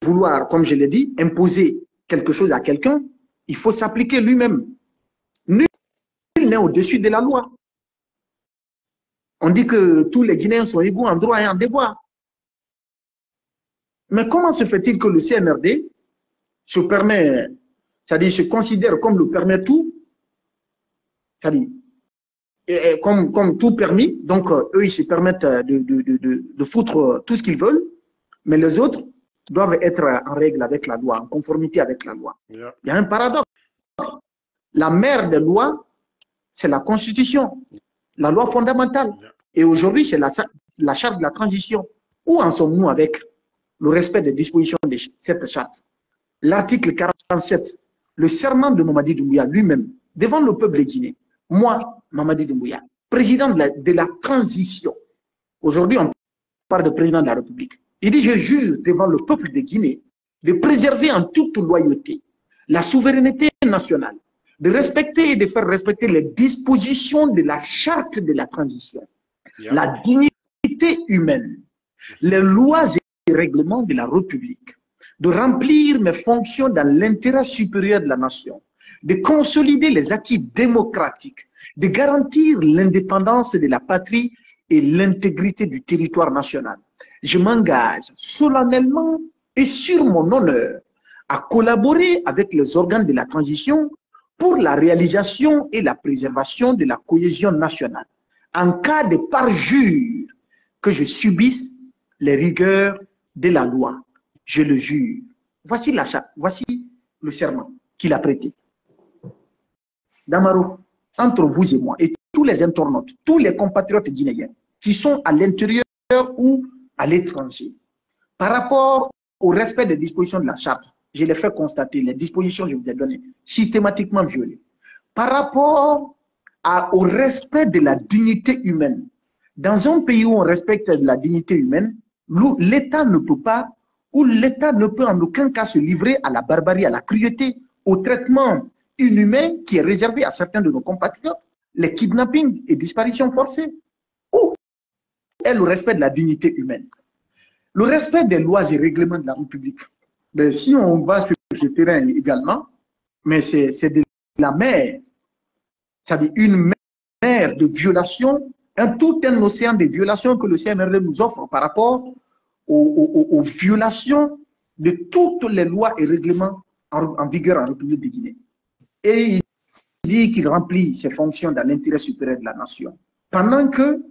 vouloir, comme je l'ai dit, imposer quelque chose à quelqu'un, il faut s'appliquer lui-même. Nul n'est au-dessus de la loi. On dit que tous les Guinéens sont égaux en droit et en devoir. Mais comment se fait-il que le CNRD se permet, c'est-à-dire se considère comme le permet tout, c'est-à-dire comme tout permis, donc eux, ils se permettent de foutre tout ce qu'ils veulent, mais les autres doivent être en règle avec la loi, en conformité avec la loi. Yeah. Il y a un paradoxe. La mère des lois, c'est la Constitution, la loi fondamentale. Yeah. Et aujourd'hui, c'est la charte de la transition. Où en sommes-nous avec le respect des dispositions de cette charte? L'article 47, le serment de Mamadi Doumbouya lui-même, devant le peuple guinéen, moi, Mamadi Doumbouya, président de la transition. Aujourd'hui, on parle de président de la République. Il dit, je jure devant le peuple de Guinée de préserver en toute loyauté la souveraineté nationale, de respecter et de faire respecter les dispositions de la charte de la transition, Yeah. la dignité humaine, les lois et règlements de la République, de remplir mes fonctions dans l'intérêt supérieur de la nation, de consolider les acquis démocratiques, de garantir l'indépendance de la patrie et l'intégrité du territoire national. Je m'engage solennellement et sur mon honneur à collaborer avec les organes de la transition pour la réalisation et la préservation de la cohésion nationale. En cas de parjure que je subisse les rigueurs de la loi, je le jure. Voici le serment qu'il a prêté. Damaro, entre vous et moi, et tous les internautes, tous les compatriotes guinéens qui sont à l'intérieur ou à l'étranger, par rapport au respect des dispositions de la charte, je les fais constater, les dispositions que je vous ai données, systématiquement violées. Par rapport au respect de la dignité humaine, dans un pays où on respecte la dignité humaine, l'État ne peut pas, ou l'État ne peut en aucun cas se livrer à la barbarie, à la cruauté, au traitement inhumain qui est réservé à certains de nos compatriotes, les kidnappings et disparitions forcées. Où est le respect de la dignité humaine? Le respect des lois et règlements de la République. Mais si on va sur ce terrain également, mais c'est de la mer, c'est-à-dire une mer de violations, tout un océan de violations que le CNRD nous offre par rapport aux violations de toutes les lois et règlements en vigueur en République de Guinée. Et il dit qu'il remplit ses fonctions dans l'intérêt supérieur de la nation. Pendant que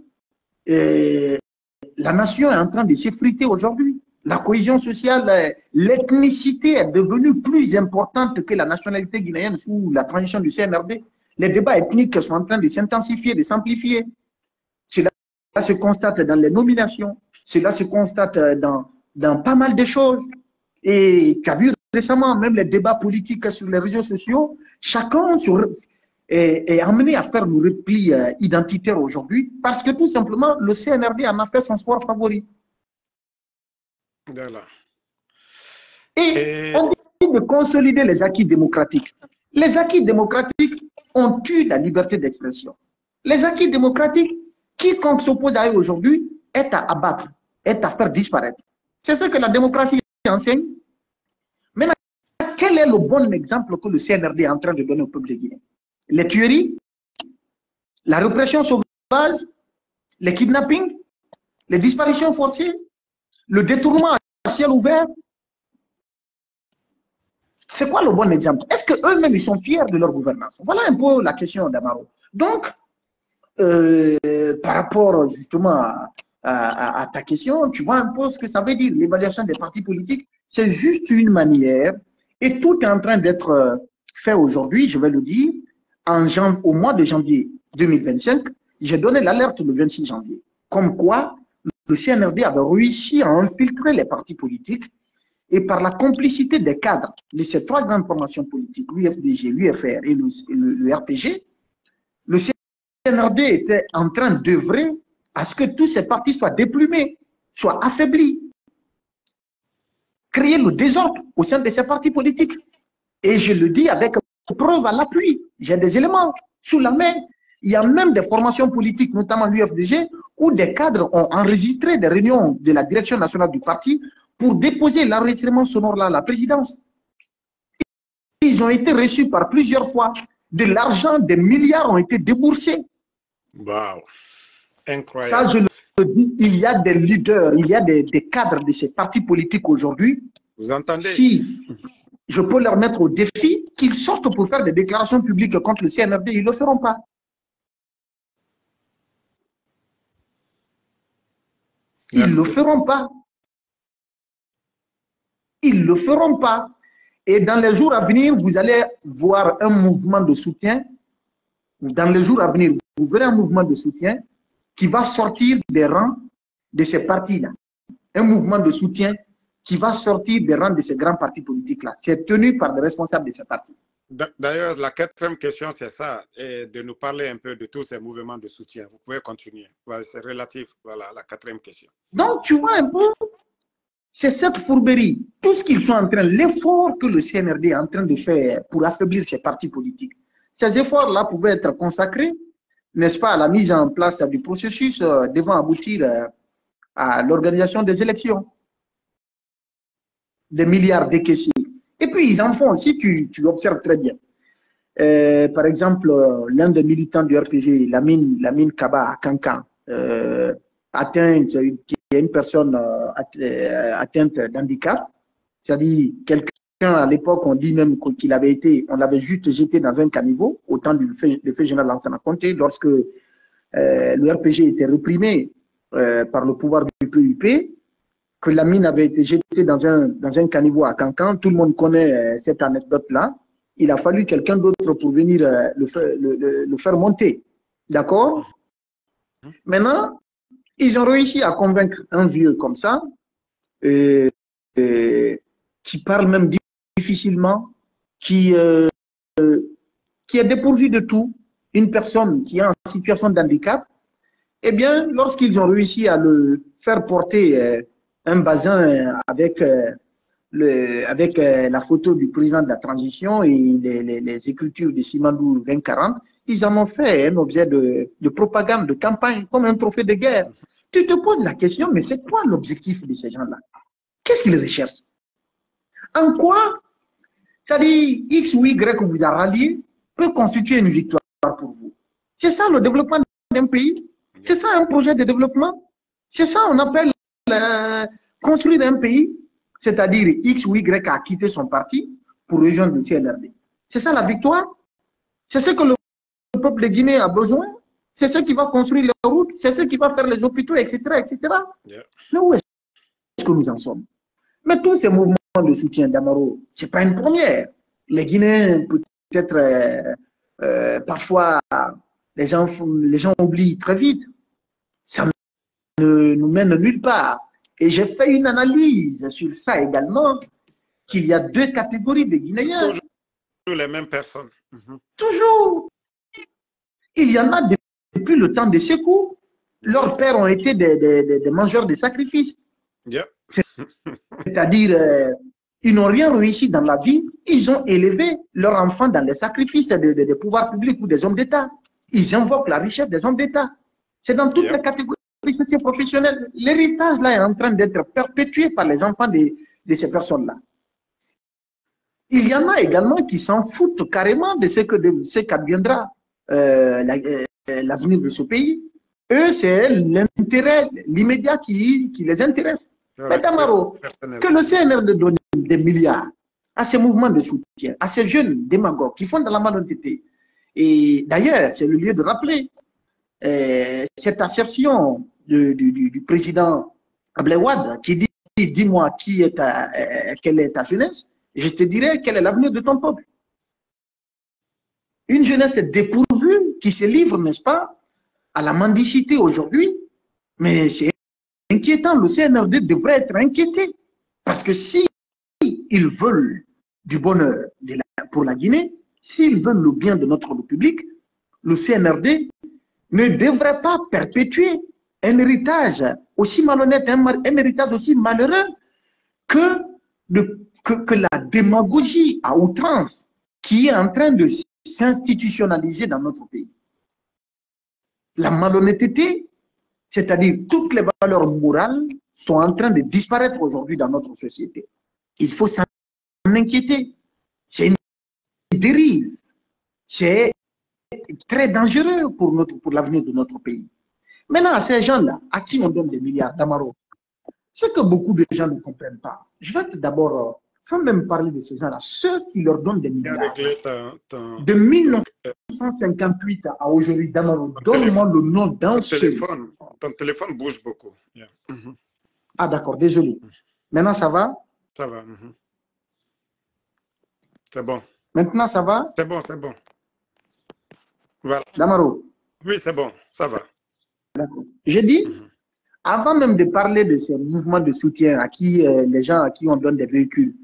la nation est en train de s'effriter aujourd'hui. La cohésion sociale, l'ethnicité est devenue plus importante que la nationalité guinéenne sous la transition du CNRD. Les débats ethniques sont en train de s'intensifier, de s'amplifier. Cela se constate dans les nominations, cela se constate dans pas mal de choses. Et qu'a vu récemment, même les débats politiques sur les réseaux sociaux, chacun est amené à faire le repli identitaire aujourd'hui parce que tout simplement, le CNRD en a fait son sport favori. Voilà. Et on dit de consolider les acquis démocratiques. Les acquis démocratiques ont tué la liberté d'expression. Les acquis démocratiques, quiconque s'oppose à eux aujourd'hui est à abattre, est à faire disparaître. C'est ce que la démocratie enseigne. Maintenant, quel est le bon exemple que le CNRD est en train de donner au peuple de Guinée? Les tueries, la répression sauvage, les kidnappings, les disparitions forcées, le détournement à ciel ouvert. C'est quoi le bon exemple? Est-ce qu'eux-mêmes, ils sont fiers de leur gouvernance? Voilà un peu la question d'Amaro. Donc, par rapport justement à ta question, tu vois un peu ce que ça veut dire, l'évaluation des partis politiques. C'est juste une manière, et tout est en train d'être fait aujourd'hui, je vais le dire, au mois de janvier 2025, j'ai donné l'alerte le 26 janvier, comme quoi le CNRD avait réussi à infiltrer les partis politiques et par la complicité des cadres de ces trois grandes formations politiques, l'UFDG, l'UFR et le RPG, le CNRD était en train d'œuvrer à ce que tous ces partis soient déplumés, soient affaiblis, créer le désordre au sein de ces partis politiques. Et je le dis avec preuve à l'appui. J'ai des éléments sous la main. Il y a même des formations politiques, notamment l'UFDG, où des cadres ont enregistré des réunions de la direction nationale du parti pour déposer l'enregistrement sonore là à la présidence. Ils ont été reçus par plusieurs fois. De l'argent, des milliards ont été déboursés. Wow. Ça, Incroyable. je le dis, il y a des leaders, il y a des cadres de ces partis politiques aujourd'hui. Vous entendez? Si je peux leur mettre au défi qu'ils sortent pour faire des déclarations publiques contre le CNRD, ils ne le feront pas. Ils ne le feront pas. Ils ne le feront pas. Et dans les jours à venir, vous allez voir un mouvement de soutien. Dans les jours à venir, vous verrez un mouvement de soutien qui va sortir des rangs de ces partis-là. Un mouvement de soutien qui va sortir des rangs de ces grands partis politiques-là. C'est tenu par des responsables de ces partis. D'ailleurs, la quatrième question, c'est ça, et de nous parler un peu de tous ces mouvements de soutien. Vous pouvez continuer. C'est relatif, voilà, la quatrième question. Donc, tu vois un peu, c'est cette fourberie. Tout ce qu'ils sont en train, l'effort que le CNRD est en train de faire pour affaiblir ces partis politiques, ces efforts-là pouvaient être consacrés, n'est-ce pas, à la mise en place du processus devant aboutir à l'organisation des élections. Des milliards décaissés. Et puis, ils en font, si tu observes très bien. Par exemple, l'un des militants du RPG, Lamine Kaba à Kankan, qui est une personne atteinte d'handicap, c'est-à-dire quelqu'un à l'époque, on dit même qu'il avait été, on l'avait juste jeté dans un caniveau au temps du fait général Lansana Conté, lorsque le RPG était réprimé par le pouvoir du PUP, que Lamine avait été jeté dans un caniveau à Cancan. Tout le monde connaît cette anecdote-là. Il a fallu quelqu'un d'autre pour venir le faire monter. D'accord? Maintenant, ils ont réussi à convaincre un vieux comme ça, qui parle même difficilement, qui est dépourvu de tout, une personne qui est en situation de handicap. Eh bien, lorsqu'ils ont réussi à le faire porter un bazin avec la photo du président de la transition et les écritures de Simandou 2040, ils en ont fait un objet de propagande, de campagne, comme un trophée de guerre. Tu te poses la question, mais c'est quoi l'objectif de ces gens-là? Qu'est-ce qu'ils recherchent? En quoi, c'est-à-dire X ou Y que vous a rallié peut constituer une victoire pour vous? C'est ça le développement d'un pays? C'est ça un projet de développement? C'est ça on appelle construire un pays, c'est-à-dire X ou Y a quitté son parti pour rejoindre le CNRD. C'est ça la victoire? C'est ce que le peuple de Guinée a besoin? C'est ce qui va construire les routes? C'est ce qui va faire les hôpitaux, etc. etc. Yeah. Mais où est-ce que nous en sommes? Mais tous ces mouvements de soutien d'Amaro, ce n'est pas une première. Les Guinéens, peut-être, parfois, les gens oublient très vite. Ça ne nous mène nulle part. Et j'ai fait une analyse sur ça également, qu'il y a deux catégories de Guinéens. Toujours les mêmes personnes. Toujours. Il y en a depuis le temps de Sékou. Leurs pères ont été des mangeurs de sacrifices. Yeah. C'est-à-dire, ils n'ont rien réussi dans la vie. Ils ont élevé leurs enfants dans les sacrifices des pouvoirs publics ou des hommes d'État. Ils invoquent la richesse des hommes d'État. C'est dans toutes les catégories socio-professionnelles. L'héritage là est en train d'être perpétué par les enfants de ces personnes-là. Il y en a également qui s'en foutent carrément de ce qu'adviendra l'avenir de ce pays. Eux, c'est l'intérêt, l'immédiat qui les intéresse. Mais Damaro, que le CNRD donne des milliards à ces mouvements de soutien, à ces jeunes démagogues qui font de la malhonnêteté. Et d'ailleurs, c'est le lieu de rappeler cette assertion du président Ablaye Wade qui dit « Dis-moi quelle est ta jeunesse, je te dirai quel est l'avenir de ton peuple. » Une jeunesse dépourvue qui se livre, n'est-ce pas, à la mendicité aujourd'hui, mais c'est inquiétant. Le CNRD devrait être inquiété parce que si ils veulent du bonheur pour la Guinée, s'ils veulent le bien de notre République, le CNRD ne devrait pas perpétuer un héritage aussi malhonnête, un héritage aussi malheureux que la démagogie à outrance qui est en train de s'institutionnaliser dans notre pays. La malhonnêteté, c'est-à-dire toutes les valeurs morales, sont en train de disparaître aujourd'hui dans notre société. Il faut s'en inquiéter. C'est une dérive. C'est très dangereux pour l'avenir de notre pays. Maintenant, à ces gens-là, à qui on donne des milliards, Damaro, ce que beaucoup de gens ne comprennent pas, je vais d'abord, sans même parler de ces gens-là, ceux qui leur donnent des milliards, de 1958 à aujourd'hui, Damaro, donne-moi le nom d'un seul. Ton téléphone bouge beaucoup. Yeah. Ah d'accord, désolé. Maintenant, ça va? Ça va. C'est bon. Maintenant, ça va? C'est bon, c'est bon. Voilà. Damaro. Oui, c'est bon, ça va. D'accord. J'ai dit, avant même de parler de ces mouvements de soutien à qui les gens à qui on donne des véhicules,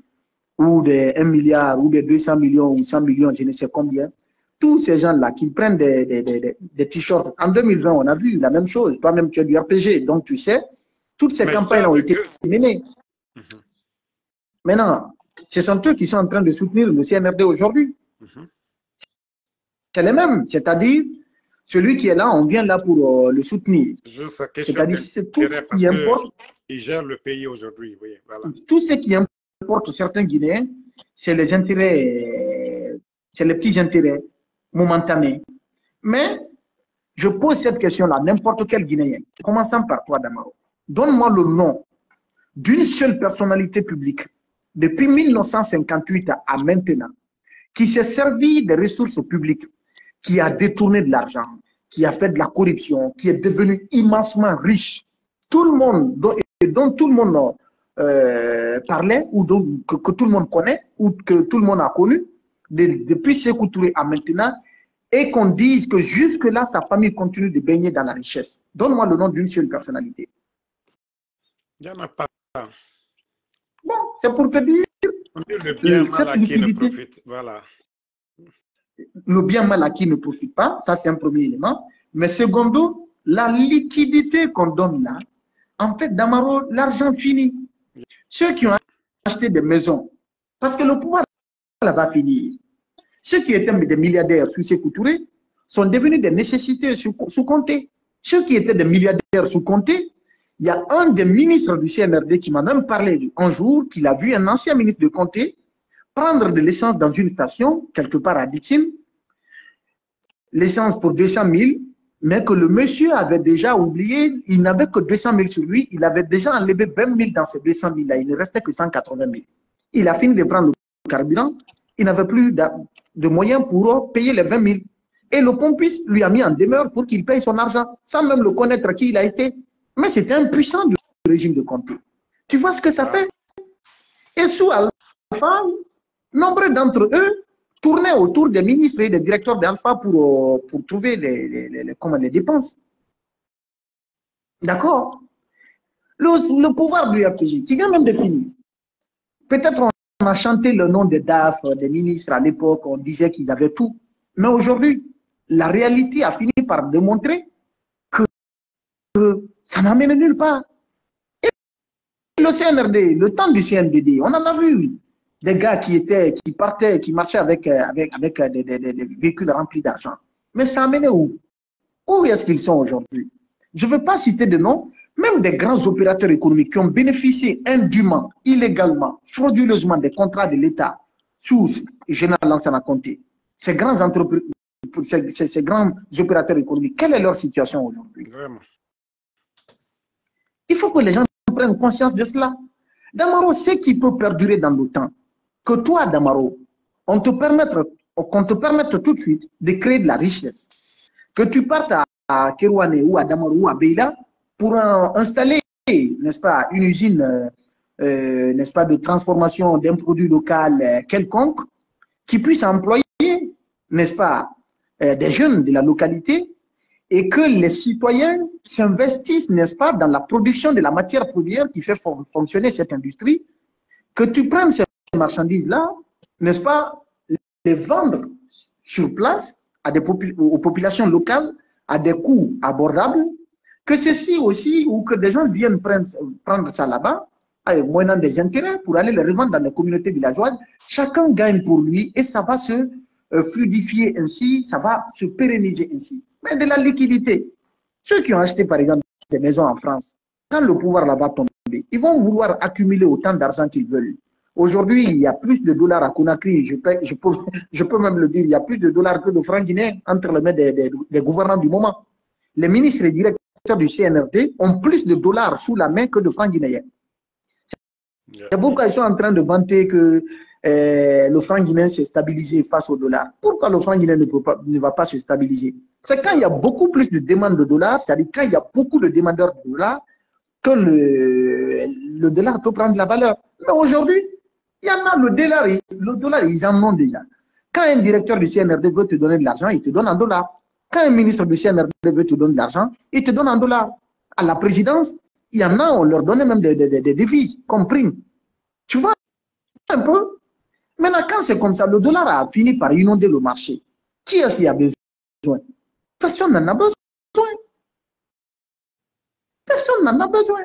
ou des 1 milliard, ou des 200 millions, ou 100 millions, je ne sais combien, tous ces gens-là qui prennent des t-shirts. En 2020, on a vu la même chose. Toi-même, tu as du RPG, donc tu sais, toutes ces campagnes ont été menées. Maintenant, ce sont eux qui sont en train de soutenir le CNRD aujourd'hui. C'est les mêmes, c'est-à-dire, celui qui est là, on vient là pour le soutenir. C'est-à-dire, c'est tout ce qui importe. Ils gèrent le pays aujourd'hui, oui, voilà. Tout ce qui importe certains Guinéens, c'est les intérêts, c'est les petits intérêts momentanés. Mais je pose cette question-là, n'importe quel Guinéen, commençant par toi, Damaro. Donne-moi le nom d'une seule personnalité publique depuis 1958 à maintenant qui s'est servi des ressources publiques, qui a détourné de l'argent, qui a fait de la corruption, qui est devenu immensement riche. Tout le monde, dont tout le monde parlait, ou que tout le monde connaît, ou que tout le monde a connu, depuis Sékou Touré à maintenant, et qu'on dise que jusque-là, sa famille continue de baigner dans la richesse. Donne-moi le nom d'une seule personnalité. Il n'y en a pas. Bon, c'est pour te dire. On dit le bien mal acquis ne profite. Voilà. Le bien mal acquis ne profite pas, ça c'est un premier élément. Mais secondo, la liquidité qu'on donne là, en fait, Damaro, l'argent finit. Ceux qui ont acheté des maisons, parce que le pouvoir là va finir. Ceux qui étaient des milliardaires sous Sékou Touré sont devenus des nécessités sous Conté. Ceux qui étaient des milliardaires sous Conté, il y a un des ministres du CNRD qui m'a même parlé un jour qu'il a vu un ancien ministre de Conté prendre de l'essence dans une station, quelque part à Ditine, l'essence pour 200 000, mais que le monsieur avait déjà oublié, il n'avait que 200 000 sur lui, il avait déjà enlevé 20 000 dans ces 200 000 là, il ne restait que 180 000. Il a fini de prendre le carburant, il n'avait plus de moyens pour payer les 20 000. Et le pompiste lui a mis en demeure pour qu'il paye son argent, sans même le connaître qui il a été. Mais c'était impuissant du régime de Conté. Tu vois ce que ça fait? Et sous Alpha, nombreux d'entre eux tournaient autour des ministres et des directeurs d'Alpha pour trouver les dépenses. D'accord? Le pouvoir du RPG, qui vient même de finir. Peut-être on a chanté le nom des DAF, des ministres à l'époque, on disait qu'ils avaient tout. Mais aujourd'hui, la réalité a fini par démontrer que ça n'amène nulle part. Et le CNRD, le temps du CNDD, on en a vu des gars qui partaient, qui marchaient avec des véhicules remplis d'argent. Mais ça amenait où? Où est-ce qu'ils sont aujourd'hui? Je ne veux pas citer de noms, même des grands opérateurs économiques qui ont bénéficié indûment, illégalement, frauduleusement des contrats de l'État sous Général Lansana Conté. Ces grands entreprises, ces grands opérateurs économiques, quelle est leur situation aujourd'hui? Vraiment. Il faut que les gens prennent conscience de cela. Damaro, ce qui peut perdurer dans le temps, que toi, Damaro, qu'on te permette tout de suite de créer de la richesse. Que tu partes à Kerouane ou à Damaro ou à Beila pour installer, n'est-ce pas, une usine, n'est-ce pas, de transformation d'un produit local quelconque qui puisse employer, n'est-ce pas, des jeunes de la localité et que les citoyens s'investissent, n'est-ce pas, dans la production de la matière première qui fait fonctionner cette industrie, que tu prennes ces marchandises-là, n'est-ce pas, les vendre sur place aux populations locales à des coûts abordables, que ceci aussi, ou que des gens viennent prendre ça là-bas, moyennant des intérêts pour aller les revendre dans les communautés villageoises, chacun gagne pour lui et ça va se fluidifier ainsi, ça va se pérenniser ainsi. Mais de la liquidité. Ceux qui ont acheté par exemple des maisons en France, quand le pouvoir là va tomber, ils vont vouloir accumuler autant d'argent qu'ils veulent. Aujourd'hui, il y a plus de dollars à Conakry, je peux même le dire, il y a plus de dollars que de francs guinéens entre les mains des gouvernants du moment. Les ministres et directeurs du CNRD ont plus de dollars sous la main que de francs guinéens. C'est pourquoi ils sont en train de vanter que le franc guinéen s'est stabilisé face au dollar. Pourquoi le franc guinéen ne va pas se stabiliser? C'est quand il y a beaucoup plus de demandes de dollars, c'est-à-dire quand il y a beaucoup de demandeurs de dollars, que le dollar peut prendre de la valeur. Mais aujourd'hui, il y en a le dollar, ils en ont déjà. Quand un directeur du CNRD veut te donner de l'argent, il te donne en dollars. Quand un ministre du CNRD veut te donner de l'argent, il te donne en dollars. À la présidence, il y en a, on leur donnait même des devises, comme prime. Tu vois un peu? Maintenant, quand c'est comme ça, le dollar a fini par inonder le marché. Qui est-ce qui a besoin? Personne n'en a besoin. Personne n'en a besoin.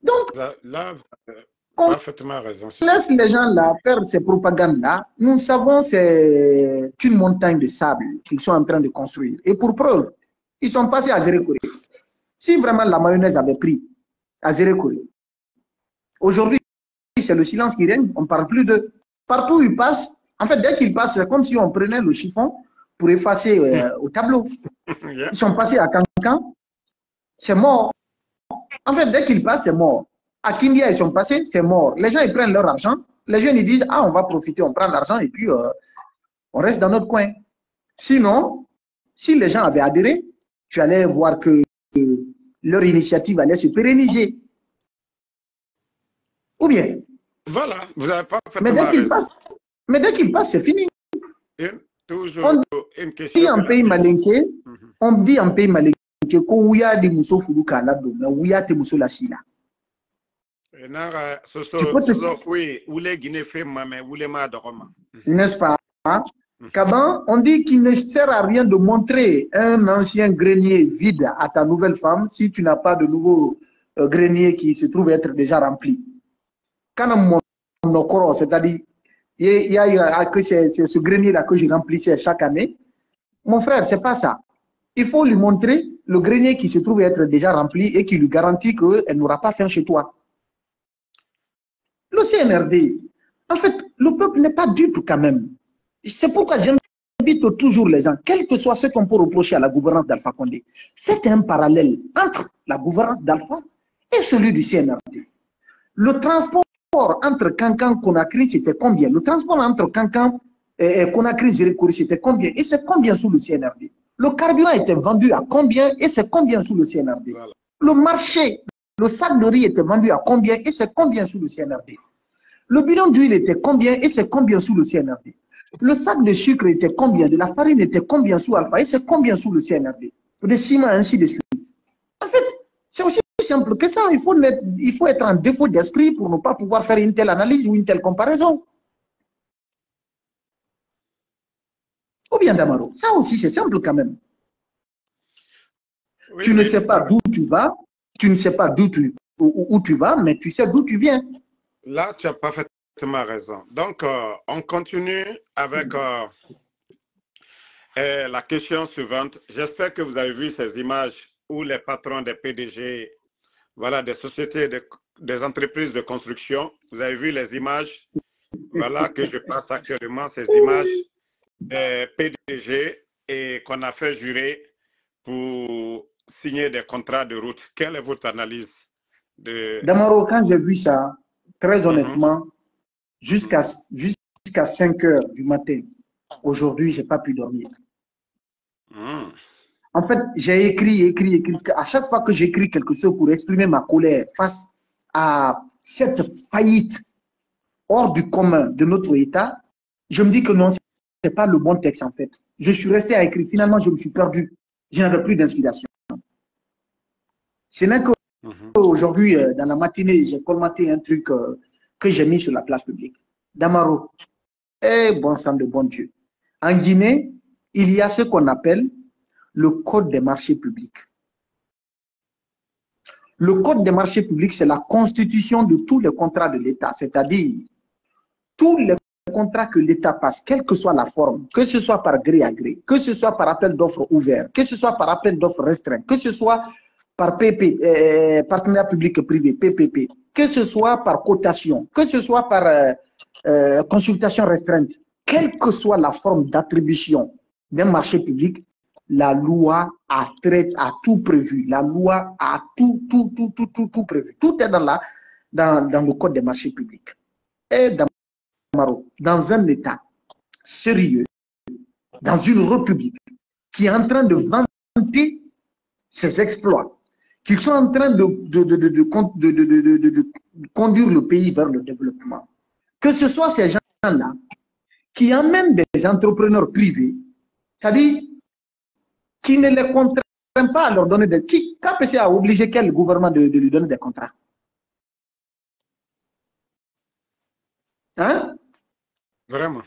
Donc, là, vous avez parfaitement raison. Laisse les gens là faire ces propagandes-là. Nous savons c'est une montagne de sable qu'ils sont en train de construire. Et pour preuve, ils sont passés à Zérékoré. Si vraiment la mayonnaise avait pris à Zérékoré, aujourd'hui, c'est le silence qui règne. On ne parle plus de... Partout où ils passent, en fait, dès qu'ils passent, c'est comme si on prenait le chiffon pour effacer au tableau. Ils sont passés à Cancan, c'est mort. En fait, dès qu'ils passent, c'est mort. À Kindia, ils sont passés, c'est mort. Les gens, ils prennent leur argent. Les jeunes, ils disent, ah, on va profiter, on prend l'argent et puis on reste dans notre coin. Sinon, si les gens avaient adhéré, tu allais voir que leur initiative allait se pérenniser. Ou bien. Voilà, vous n'avez pas fait mais dès qu'ils passent, c'est fini. Toujours une question. On dit en pays malinqué que Kouya de Mousso Foudou Kanado, mais Ouya te Mousso Lassila. N'est-ce pas? Kaban, on dit qu'il ne sert à rien de montrer un ancien grenier vide à ta nouvelle femme si tu n'as pas de nouveau grenier qui se trouve être déjà rempli. Quand on c'est-à-dire, il y a que c'est ce grenier-là que je remplissais chaque année. Mon frère, c'est pas ça. Il faut lui montrer le grenier qui se trouve être déjà rempli et qui lui garantit qu'elle n'aura pas faim chez toi. Le CNRD, en fait, le peuple n'est pas dupe quand même. C'est pourquoi j'invite toujours les gens, quel que soit ce qu'on peut reprocher à la gouvernance d'Alpha Condé, faites un parallèle entre la gouvernance d'Alpha et celui du CNRD. Le transport entre Cancan-Conakry, c'était combien? Le transport entre Cancan et Conakry-Zérékoré, c'était combien? Et c'est combien sous le CNRD? Le carburant était vendu à combien? Et c'est combien sous le CNRD? Voilà. Le marché, le sac de riz était vendu à combien? Et c'est combien sous le CNRD? Le bidon d'huile était combien? Et c'est combien sous le CNRD? Le sac de sucre était combien? De la farine était combien sous Alpha? Et c'est combien sous le CNRD? Des ciments, ainsi de suite. En fait, c'est aussi simple que ça. Il faut être en défaut d'esprit pour ne pas pouvoir faire une telle analyse ou une telle comparaison. Ou bien Damaro, ça aussi c'est simple quand même. Oui, tu ne sais pas d'où tu vas, tu ne sais pas où tu vas, mais tu sais d'où tu viens. Là, tu as parfaitement raison. Donc, on continue avec la question suivante. J'espère que vous avez vu ces images où les patrons des PDG, voilà, des sociétés, des entreprises de construction, vous avez vu les images, voilà, que je passe actuellement, ces images des PDG et qu'on a fait jurer pour signer des contrats de route. Quelle est votre analyse de... Damaro, quand j'ai vu ça, très honnêtement, jusqu'à 5 heures du matin, aujourd'hui, je n'ai pas pu dormir. En fait, j'ai écrit. À chaque fois que j'écris quelque chose pour exprimer ma colère face à cette faillite hors du commun de notre État, je me dis que non, ce n'est pas le bon texte en fait. Je suis resté à écrire. Finalement, je me suis perdu. Je n'avais plus d'inspiration. Ce n'est qu'aujourd'hui, dans la matinée, j'ai colmaté un truc que j'ai mis sur la place publique. Damaro, bon sang de bon Dieu. En Guinée, il y a ce qu'on appelle le code des marchés publics. Le code des marchés publics, c'est la constitution de tous les contrats de l'État, c'est-à-dire tous les contrats que l'État passe, quelle que soit la forme, que ce soit par gré à gré, que ce soit par appel d'offres ouvert, que ce soit par appel d'offres restreint, que ce soit par partenariat public-privé, PPP, que ce soit par cotation, que ce soit par consultation restreinte, quelle que soit la forme d'attribution d'un marché public, la loi a tout prévu. La loi a tout prévu. Tout est dans le code des marchés publics. Et dans un État sérieux, dans une république qui est en train de vanter ses exploits, qui sont en train de conduire le pays vers le développement, que ce soit ces gens-là qui amènent des entrepreneurs privés, c'est-à-dire qui ne les contraignent pas à leur donner des... KPC a obligé quel gouvernement de lui donner des contrats? Hein? Vraiment.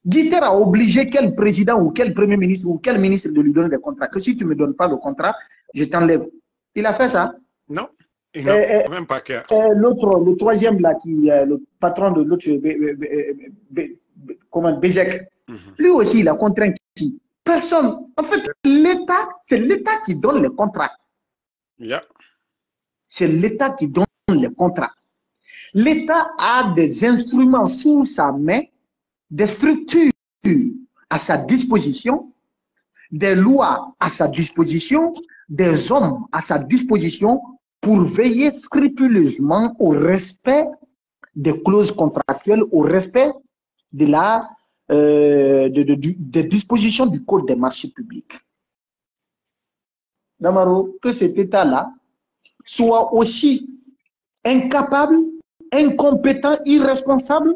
Guiter a obligé quel président ou quel premier ministre ou quel ministre de lui donner des contrats? Que si tu ne me donnes pas le contrat, je t'enlève. Il a fait ça? Non. Il n'a même pas cœur. Le troisième, là, le patron de l'autre, comment, Bézek, lui aussi, il a contraint qui? Personne. En fait, l'État, c'est l'État qui donne les contrats. Yeah. C'est l'État qui donne les contrats. L'État a des instruments sous sa main, des structures à sa disposition, des lois à sa disposition, des hommes à sa disposition pour veiller scrupuleusement au respect des clauses contractuelles, au respect de des dispositions du Code des marchés publics. Damaro, que cet État-là soit aussi incapable, incompétent, irresponsable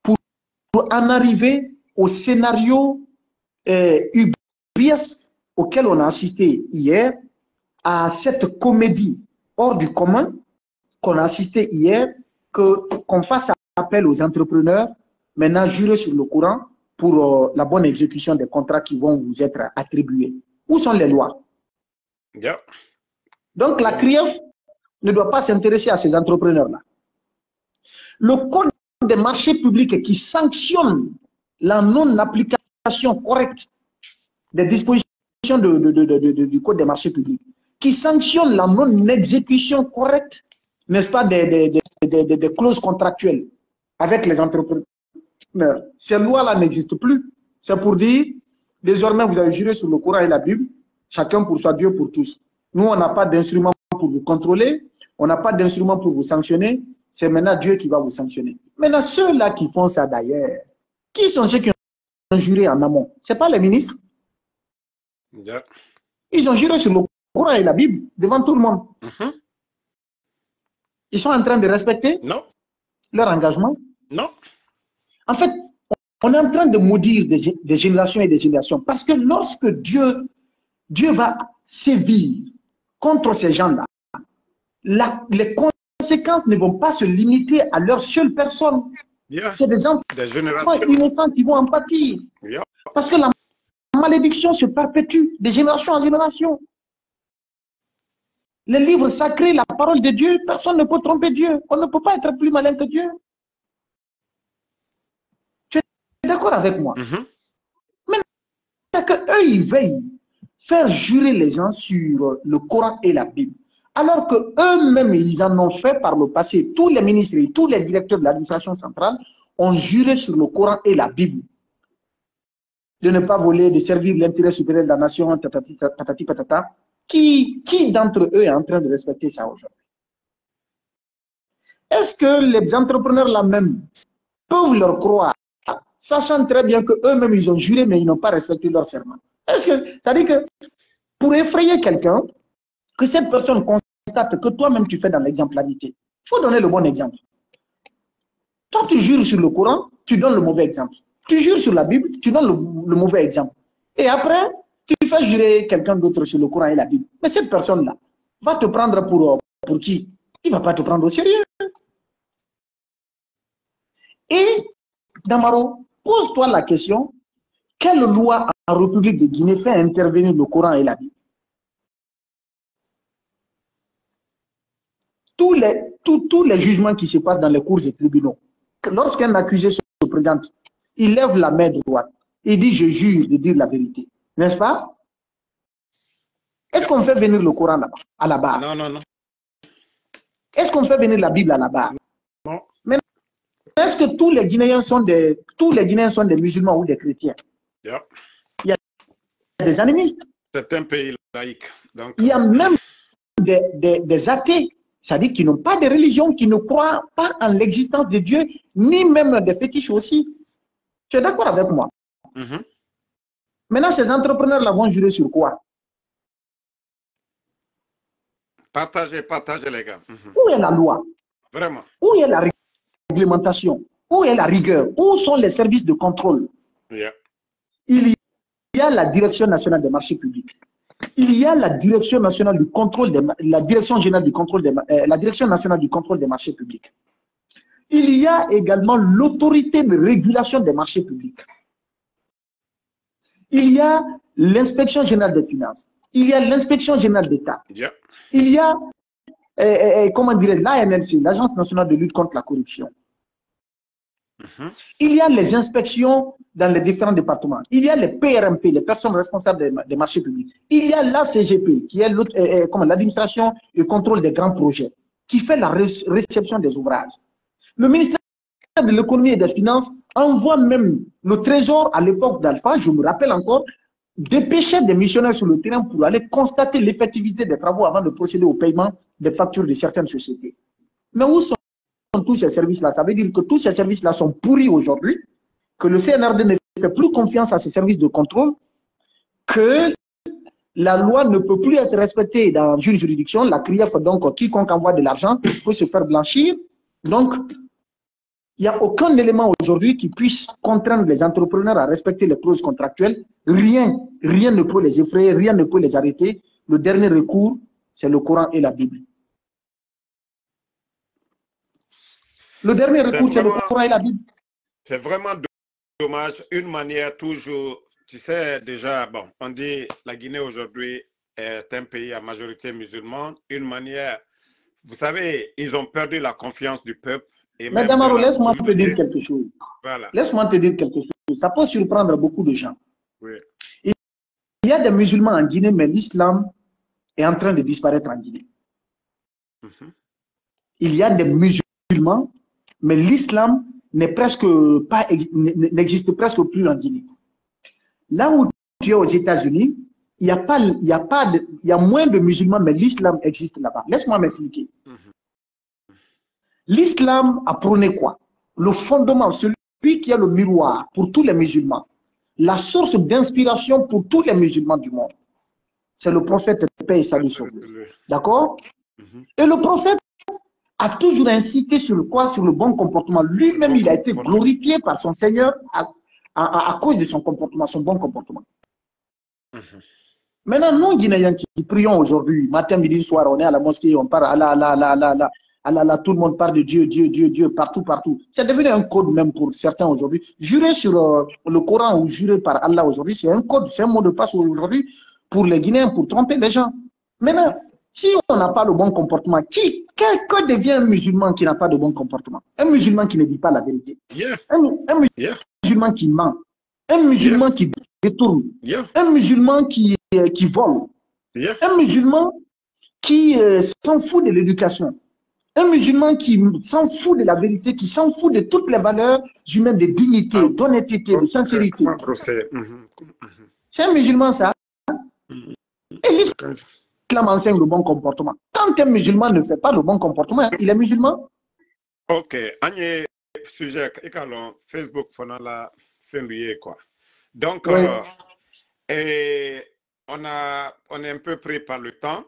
pour en arriver au scénario ubiesque auquel on a assisté hier, à cette comédie hors du commun qu'on a assisté hier, qu'on fasse appel aux entrepreneurs, maintenant jurés sur le Coran pour la bonne exécution des contrats qui vont vous être attribués. Où sont les lois? Yeah. Donc la CRIEF ne doit pas s'intéresser à ces entrepreneurs-là. Le Code des marchés publics qui sanctionne la non-application correcte des dispositions du Code des marchés publics, qui sanctionne la non-exécution correcte, n'est-ce pas, des clauses contractuelles avec les entrepreneurs. Ces lois-là n'existent plus. C'est pour dire, désormais, vous avez juré sur le Coran et la Bible, chacun pour soi, Dieu pour tous. Nous, on n'a pas d'instrument pour vous contrôler, on n'a pas d'instrument pour vous sanctionner, c'est maintenant Dieu qui va vous sanctionner. Maintenant, ceux-là qui font ça d'ailleurs, qui sont ceux qui ont juré en amont? Ce n'est pas les ministres. Yeah. Ils ont juré sur le Coran et la Bible devant tout le monde. Ils sont en train de respecter leur engagement. Non. En fait, on est en train de maudire des générations et des générations parce que lorsque Dieu va sévir contre ces gens-là, les conséquences ne vont pas se limiter à leur seule personne. Yeah. C'est des enfants innocents qui vont en pâtir. Yeah. Parce que la malédiction se perpétue de génération en génération. Les livres sacrés, la parole de Dieu, personne ne peut tromper Dieu. On ne peut pas être plus malin que Dieu. Tu es d'accord avec moi? Mais qu'eux, ils veillent faire jurer les gens sur le Coran et la Bible. Alors qu'eux-mêmes, ils en ont fait par le passé. Tous les ministres et tous les directeurs de l'administration centrale ont juré sur le Coran et la Bible. De ne pas voler, de servir l'intérêt supérieur de la nation, patati patata. Qui d'entre eux est en train de respecter ça aujourd'hui? Est-ce que les entrepreneurs là-même peuvent leur croire, sachant très bien qu'eux-mêmes ils ont juré mais ils n'ont pas respecté leur serment? Est-ce que, c'est-à-dire que pour effrayer quelqu'un, que cette personne constate que toi-même tu fais dans l'exemplarité, il faut donner le bon exemple. Toi tu jures sur le Coran, tu donnes le mauvais exemple. Tu jures sur la Bible, tu donnes le mauvais exemple. Et après, tu fais jurer quelqu'un d'autre sur le Coran et la Bible. Mais cette personne-là va te prendre pour qui? Il ne va pas te prendre au sérieux. Et, Damaro, pose-toi la question, quelle loi en République de Guinée fait intervenir le Coran et la Bible? Tous les jugements qui se passent dans les cours et tribunaux, lorsqu'un accusé se présente, il lève la main droite et dit « je jure de dire la vérité ». N'est-ce pas? Est-ce qu'on fait venir le Coran là-bas, à la barre? Non, non, non. Est-ce qu'on fait venir la Bible à la barre? Non. Mais est-ce que tous les Guinéens sont des musulmans ou des chrétiens? Yeah. des animistes. C'est un pays laïque. Donc, il y a même des athées, c'est-à-dire qui n'ont pas de religion, qui ne croient pas en l'existence de Dieu, ni même des fétiches aussi. Tu es d'accord avec moi? Maintenant, ces entrepreneurs-là vont jurer sur quoi? Partagez les gars. Où est la loi? Vraiment. Où est la réglementation? Où est la rigueur? Où sont les services de contrôle? Il y a la Direction nationale des marchés publics. Il y a la Direction nationale du contrôle la Direction générale du contrôle la Direction nationale du contrôle des marchés publics. Il y a également l'autorité de régulation des marchés publics. Il y a l'inspection générale des finances. Il y a l'inspection générale d'État. Il y a, comment dire, l'ANLC, l'Agence nationale de lutte contre la corruption. Il y a les inspections dans les différents départements. Il y a les PRMP, les personnes responsables des marchés publics. Il y a l'ACGP, qui est l'administration et le contrôle des grands projets, qui fait la réception des ouvrages. Le ministère de l'économie et des finances envoie même le trésor à l'époque d'Alpha, je me rappelle encore, dépêcher des missionnaires sur le terrain pour aller constater l'effectivité des travaux avant de procéder au paiement des factures de certaines sociétés. Mais où sont tous ces services-là? Ça veut dire que tous ces services-là sont pourris aujourd'hui, que le CNRD ne fait plus confiance à ces services de contrôle, que la loi ne peut plus être respectée dans une juridiction. La CRIEF, donc, quiconque envoie de l'argent peut se faire blanchir. Donc, il n'y a aucun élément aujourd'hui qui puisse contraindre les entrepreneurs à respecter les clauses contractuelles. Rien ne peut les effrayer, rien ne peut les arrêter. Le dernier recours, c'est le Coran et la Bible. Le dernier recours, c'est le Coran et la Bible. C'est vraiment dommage. Une manière toujours, tu sais déjà, bon, on dit la Guinée aujourd'hui est un pays à majorité musulmane. Une manière, vous savez, ils ont perdu la confiance du peuple. Mais Damaro, laisse-moi te dire quelque chose. Voilà. Laisse-moi te dire quelque chose. Ça peut surprendre beaucoup de gens. Oui. Il y a des musulmans en Guinée, mais l'islam est en train de disparaître en Guinée. Il y a des musulmans, mais l'islam n'existe presque plus en Guinée. Là où tu es aux États-Unis, il y a moins de musulmans, mais l'islam existe là-bas. Laisse-moi m'expliquer. L'islam a prôné quoi? Le fondement, celui qui est le miroir pour tous les musulmans, la source d'inspiration pour tous les musulmans du monde, c'est le prophète paix et salut sur lui. D'accord? Et le prophète a toujours insisté sur quoi? Sur le bon comportement. Lui-même, il a été glorifié par son Seigneur à cause de son comportement, son bon comportement. Maintenant, nous, Guinéens qui prions aujourd'hui, matin, midi, soir, on est à la mosquée, on parle tout le monde parle de Dieu, Dieu, Dieu, Dieu, partout, partout. C'est devenu un code même pour certains aujourd'hui. Jurer sur le Coran ou jurer par Allah aujourd'hui, c'est un code, c'est un mot de passe aujourd'hui pour les Guinéens, pour tromper les gens. Maintenant, si on n'a pas le bon comportement, que devient un musulman qui n'a pas de bon comportement? Un musulman qui ne dit pas la vérité. Un musulman qui ment. Un musulman qui détourne. Un musulman qui vole. Un musulman qui s'en fout de l'éducation. Un musulman qui s'en fout de la vérité, qui s'en fout de toutes les valeurs humaines de dignité, d'honnêteté, de sincérité. C'est un musulman, ça. Et l'islam enseigne le bon comportement. Quand un musulman ne fait pas le bon comportement, il est musulman. Ok. Agne sujet, Facebook, quoi. Donc, et on est un peu pris par le temps.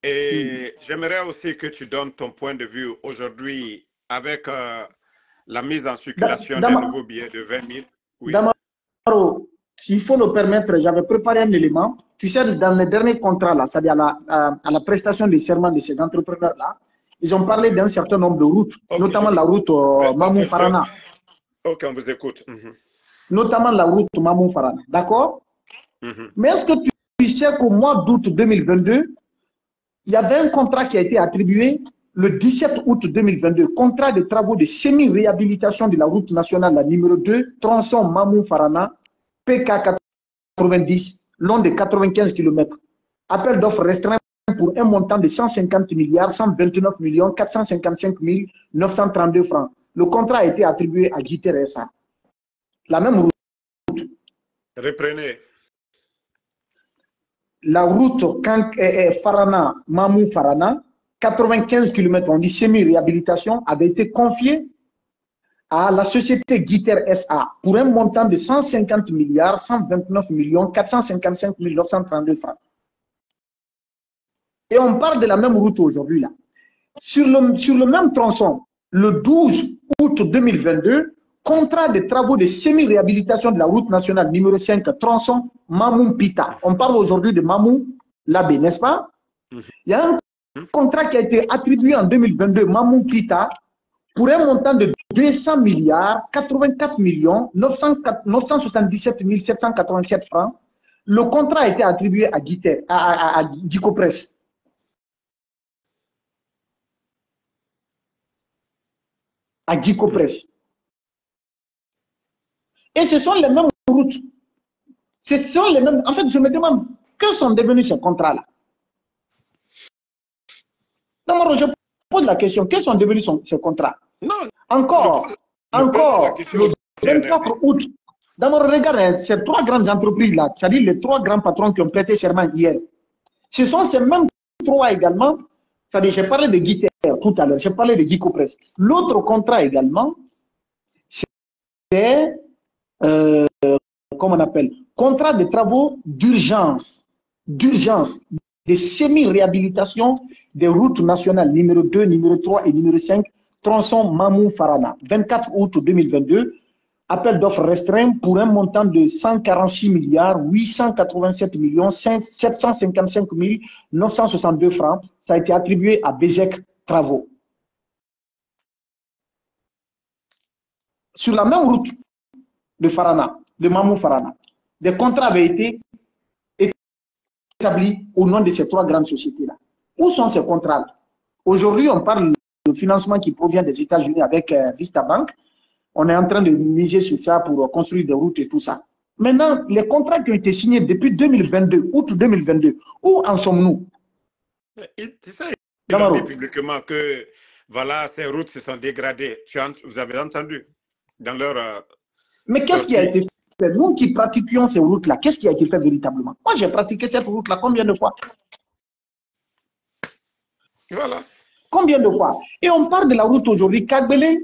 Et j'aimerais aussi que tu donnes ton point de vue aujourd'hui avec la mise en circulation des nouveaux billets de 20 000. Oui. Damaro, s'il faut le permettre, j'avais préparé un élément. Tu sais, dans les derniers contrats, là, c'est-à-dire à la prestation des serments de ces entrepreneurs-là, ils ont parlé d'un certain nombre de routes, notamment la route Mamou-Farana. Ok, on vous écoute. Notamment la route Mamou-Farana. D'accord? Mais est-ce que tu sais qu'au mois d'août 2022, il y avait un contrat qui a été attribué le 17 août 2022, contrat de travaux de semi-réhabilitation de la route nationale, la numéro 2, tronçon Mamou-Farana, PK 90, long de 95 km. Appel d'offres restreint pour un montant de 150 milliards 129 millions 455 932 francs. Le contrat a été attribué à Guy Teresa. La même route. Reprenez. la route Farana-Mamou-Farana, 95 km, on dit semi-réhabilitation, avait été confiée à la société Guiter SA pour un montant de 150 milliards 129 millions 455 932 francs. Et on parle de la même route aujourd'hui là. Sur le même tronçon, le 12 août 2022, contrat de travaux de semi-réhabilitation de la route nationale numéro 5, tronçon Mamou-Pita. On parle aujourd'hui de Mamou-Labé, n'est-ce pas? Il y a un contrat qui a été attribué en 2022, Mamou-Pita, pour un montant de 200 milliards 84 millions 977 787 francs. Le contrat a été attribué à Guiter, à Gicopress. À Gicopress. Et ce sont les mêmes routes. Ce sont les mêmes. En fait, je me demande, que sont devenus ces contrats-là? D'abord, je pose la question, quels sont devenus ces contrats? Non. Encore, le 24 août. D'abord, regarde, ces trois grandes entreprises-là, c'est-à-dire les trois grands patrons qui ont prêté serment hier, ce sont ces mêmes trois également. C'est-à-dire, j'ai parlé de Guiter tout à l'heure, j'ai parlé de Gicopress. L'autre contrat également, c'est, comment on appelle, contrat de travaux d'urgence, de semi-réhabilitation des routes nationales numéro 2, numéro 3 et numéro 5, tronçon Mamou-Farana, 24 août 2022, appel d'offres restreint pour un montant de 146 milliards 887 millions 755 962 francs. Ça a été attribué à Bézek Travaux. Sur la même route de Farana, de Mamou-Farana, des contrats avaient été établis au nom de ces trois grandes sociétés-là. Où sont ces contrats? Aujourd'hui, on parle de financement qui provient des États-Unis avec Vista Bank. On est en train de miser sur ça pour construire des routes et tout ça. Maintenant, les contrats qui ont été signés depuis 2022, août 2022, où en sommes-nous? Ils ont dit publiquement que voilà, ces routes se sont dégradées. Vous avez entendu dans leur... Mais qu'est-ce qui a été fait? Nous qui pratiquions ces routes-là, qu'est-ce qui a été fait véritablement? Moi, j'ai pratiqué cette route-là combien de fois? Voilà. Combien de fois? Et on parle de la route aujourd'hui, Kagbele,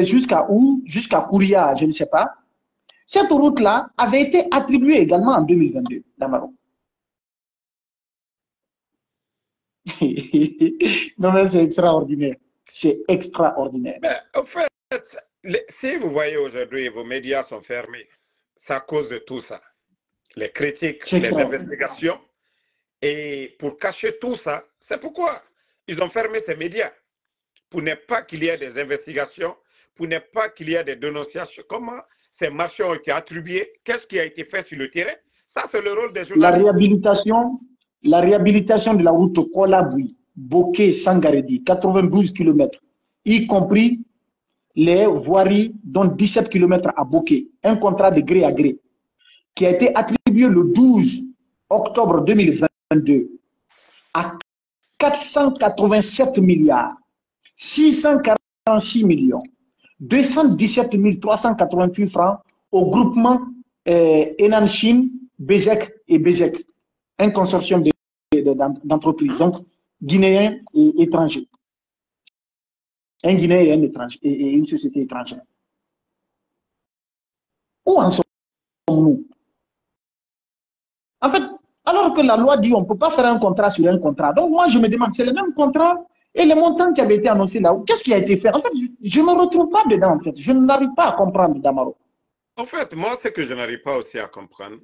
jusqu'à où? Jusqu'à Kouria, je ne sais pas. Cette route-là avait été attribuée également en 2022, Damaro. Non, mais c'est extraordinaire. C'est extraordinaire. Mais en fait, si vous voyez aujourd'hui, vos médias sont fermés, c'est à cause de tout ça. Les critiques, les investigations. Et pour cacher tout ça, c'est pourquoi ils ont fermé ces médias. Pour ne pas qu'il y ait des investigations, pour ne pas qu'il y ait des dénonciations. Comment ces marchés ont été attribués? Qu'est-ce qui a été fait sur le terrain? Ça, c'est le rôle des journalistes. La réhabilitation de la route Kolabui, Boké, Sangaredi, 92 km, y compris les voiries, dont 17 km à Boké, un contrat de gré à gré, qui a été attribué le 12 octobre 2022 à 487 milliards 646 millions 217 388 francs au groupement Enan Chine, Bézek et Bézek, un consortium d'entreprises, donc guinéens et étrangers. Un Guinéen et un étranger, et une société étrangère. Où en sommes-nous? En fait, alors que la loi dit qu'on ne peut pas faire un contrat sur un contrat. Donc moi, je me demande, c'est le même contrat et les montants qui avaient été annoncés là, qu'est-ce qui a été fait? En fait, je ne me retrouve pas dedans, en fait. Je n'arrive pas à comprendre, Damaro. En fait, moi, ce que je n'arrive pas aussi à comprendre,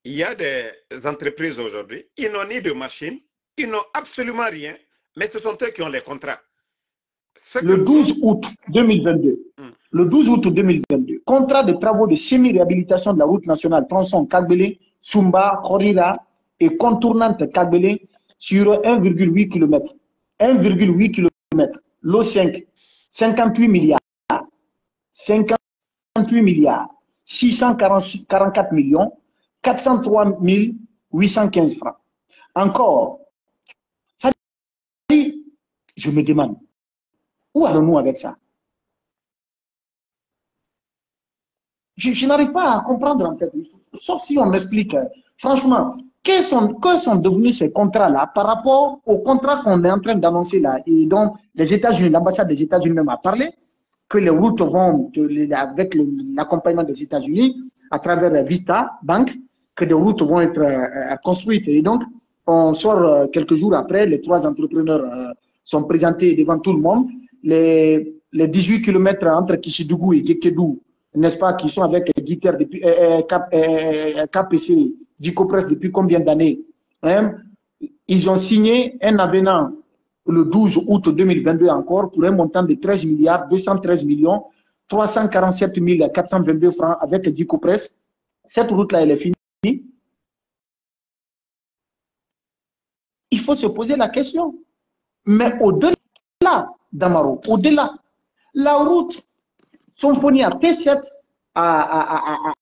il y a des entreprises aujourd'hui, ils n'ont ni de machines, ils n'ont absolument rien, mais ce sont eux qui ont les contrats. Le 12 août 2022, le 12 août 2022, contrat de travaux de semi-réhabilitation de la route nationale tronçon Kagbele, Sumba, Khorira et contournante Kagbele sur 1,8 km. 1,8 km, l'eau 5, 58 milliards, 58 milliards, 644 millions, 403 815 francs. Encore, ça dit, je me demande, où allons-nous avec ça? Je n'arrive pas à comprendre en fait, sauf si on m'explique Franchement, que sont devenus ces contrats-là par rapport aux contrats qu'on est en train d'annoncer là et dont les États-Unis, l'ambassade des États-Unis même a parlé, que les routes vont, avec l'accompagnement des États-Unis, à travers Vista Bank, que des routes vont être construites. Et donc, on sort quelques jours après, les 3 entrepreneurs sont présentés devant tout le monde. Les 18 km entre Kishidougou et Gekedou, n'est-ce pas, qui sont avec Guiter depuis KPC, Dicopress depuis combien d'années, hein? Ils ont signé un avenant le 12 août 2022 encore pour un montant de 13 milliards 213 millions 347 422 francs avec Dicopress. Cette route-là, elle est finie. Il faut se poser la question. Mais au-delà, Damaro, au-delà, la route Symphonia T7 à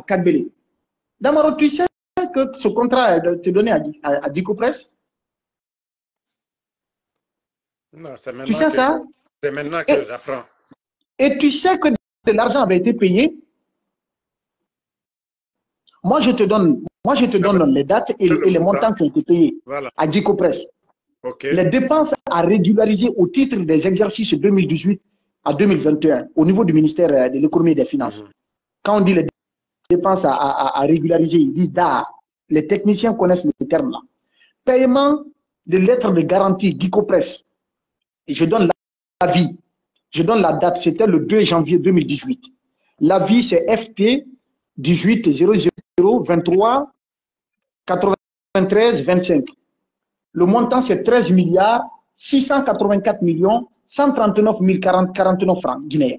Kagbele. Damaro, tu sais que ce contrat est donné à Dicopress? Non, c'est maintenant tu sais ça? C'est maintenant que j'apprends. Et tu sais que de l'argent avait été payé. Moi, je te donne les dates et les montants qui ont été payés à Dicopress. Okay. Les dépenses à régulariser au titre des exercices 2018 à 2021 au niveau du ministère de l'économie et des finances. Quand on dit les dépenses à régulariser, ils disent les techniciens connaissent le terme là. Paiement de lettres de garantie Dicopress. Et je donne l'avis. Je donne la date, c'était le 2 janvier 2018. L'avis, c'est FT 18 00 23 93 25. Le montant, c'est 13 milliards 684 millions 139 049 francs guinéens.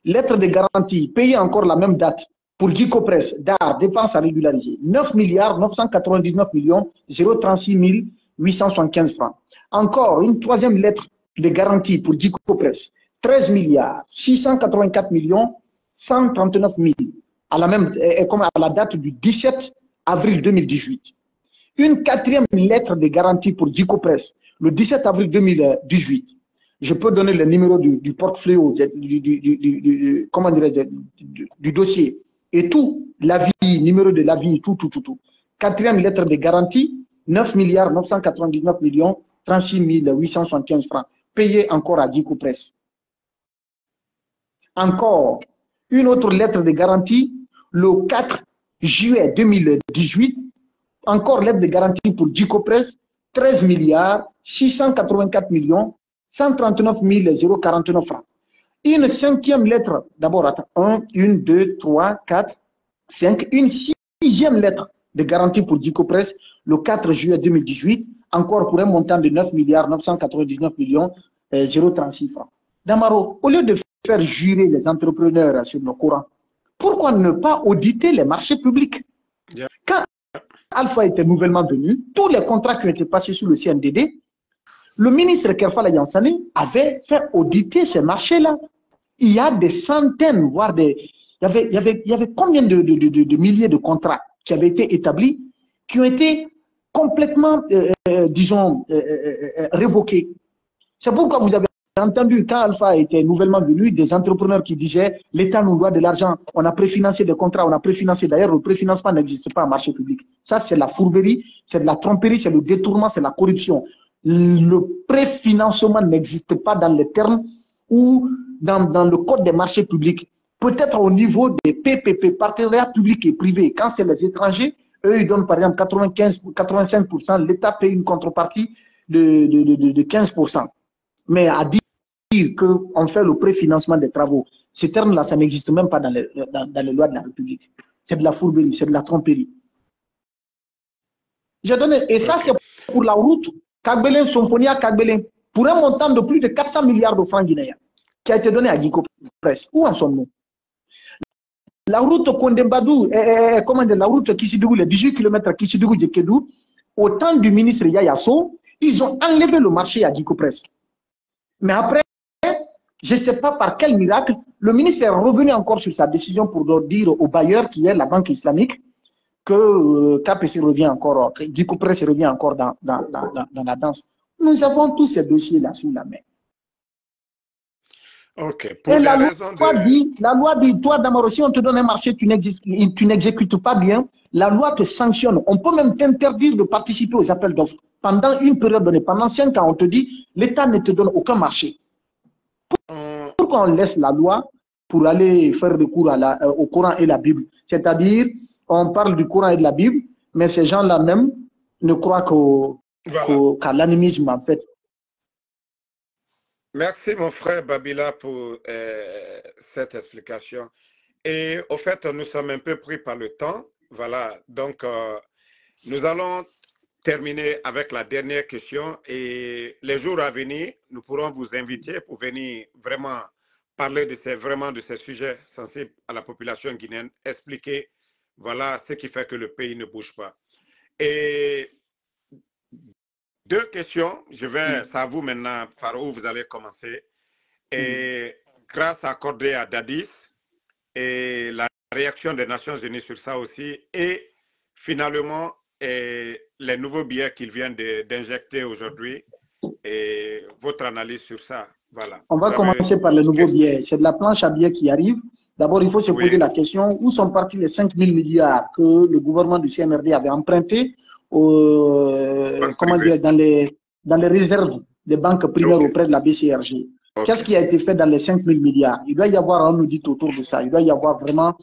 Lettre de garantie, payée encore la même date pour Dicopress, DAR, dépenses à régulariser, 9 milliards 999 millions 036 875 francs. Encore une troisième lettre de garantie pour Dicopress, 13 milliards 684 millions 139 000 comme à la date du 17 avril 2018. Une quatrième lettre de garantie pour Dicopress, le 17 avril 2018. Je peux donner le numéro du portefeuille, du dossier et tout, l'avis, numéro de l'avis, tout. Quatrième lettre de garantie, 9 milliards 999 millions 36 875 francs, payé encore à Dicopress. Encore une autre lettre de garantie, le 4 juillet 2018, encore lettre de garantie pour Dicopress, 13 milliards 684 millions 139 049 francs. Une cinquième lettre, d'abord, 1, 2, 3, 4, 5. Une sixième lettre de garantie pour Dicopress, le 4 juillet 2018, encore pour un montant de 9 milliards 999 millions 036 francs. Damaro, au lieu de faire jurer les entrepreneurs sur nos courants, pourquoi ne pas auditer les marchés publics? Quand Alpha était nouvellement venu, tous les contrats qui ont été passés sous le CNDD, le ministre Kerfala Yansane avait fait auditer ces marchés-là. Il y a des centaines, voire des... Il y avait combien de milliers de contrats qui avaient été établis, qui ont été complètement, disons, révoqués. C'est pourquoi vous avez entendu, quand Alpha était nouvellement venu, des entrepreneurs qui disaient « l'État nous doit de l'argent, on a préfinancé des contrats, on a préfinancé. » D'ailleurs, le préfinancement n'existe pas en marché public. Ça, c'est la fourberie, c'est de la tromperie, c'est le détournement, c'est la corruption. Le préfinancement n'existe pas dans les termes ou dans le code des marchés publics. Peut-être au niveau des PPP, partenariats publics et privés. Quand c'est les étrangers, eux, ils donnent par exemple 85%, l'État paye une contrepartie de 15%. Mais à dire qu'on fait le préfinancement des travaux, ces termes-là, ça n'existe même pas dans les lois de la République. C'est de la fourberie, c'est de la tromperie. J'ai donné, et ça, c'est pour la route Kagbele, Symphonia Kagbele, pour un montant de plus de 400 milliards de francs guinéens, qui a été donné à Dicopress. Où en sommes-nous? La route Kondembadou, la route Kishidougou, les 18 km Kishidougou-Djekedou, au temps du ministre Yayaso, ils ont enlevé le marché à Dicopress. Mais après, je ne sais pas par quel miracle, le ministre est revenu encore sur sa décision pour dire au bailleur, qui est la banque islamique, que KPC revient encore, que Dicopress revient encore dans la danse. Nous avons tous ces dossiers-là sous la main. Ok, pour Et des raisons la loi dit, toi, Damaro, si on te donne un marché, tu n'exécutes pas bien, la loi te sanctionne. On peut même t'interdire de participer aux appels d'offres. Pendant une période donnée, pendant 5 ans, on te dit, l'État ne te donne aucun marché. Pourquoi on laisse la loi pour aller faire recours au Coran et la Bible? C'est-à-dire, on parle du Coran et de la Bible, mais ces gens-là même ne croient Voilà. qu'à l'animisme, en fait. Merci, mon frère Babila, pour cette explication. Et au fait, nous sommes un peu pris par le temps. Voilà. Donc, nous allons terminer avec la dernière question. Et les jours à venir, nous pourrons vous inviter pour venir vraiment parler de ces sujets sensibles à la population guinéenne, expliquer, voilà, ce qui fait que le pays ne bouge pas. Et deux questions. C'est à vous maintenant, par où vous allez commencer. Et grâce à accordé à Dadis et la réaction des Nations Unies sur ça aussi, et finalement les nouveaux billets qu'ils viennent d'injecter aujourd'hui, et votre analyse sur ça. Voilà. On va commencer par les nouveaux billets. C'est de la planche à billets qui arrive. D'abord, il faut se poser la question, où sont partis les 5 000 milliards que le gouvernement du CNRD avait empruntés dans les réserves des banques primaires auprès de la BCRG. Qu'est-ce qui a été fait dans les 5 000 milliards? Il doit y avoir un audit autour de ça. Il doit y avoir vraiment,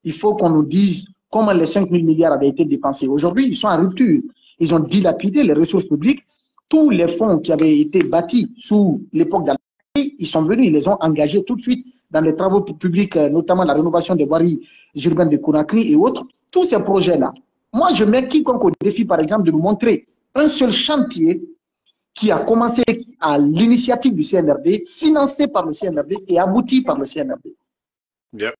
il faut qu'on nous dise comment les 5 000 milliards avaient été dépensés. Aujourd'hui, ils sont en rupture. Ils ont dilapidé les ressources publiques. Tous les fonds qui avaient été bâtis sous l'époque d'Al, ils sont venus, ils les ont engagés tout de suite dans les travaux publics, notamment la rénovation des voiries urbaines de Conakry et autres. Tous ces projets-là. Moi, je mets quiconque au défi, par exemple, de nous montrer un seul chantier qui a commencé à l'initiative du CNRD, financé par le CNRD et abouti par le CNRD. Yep.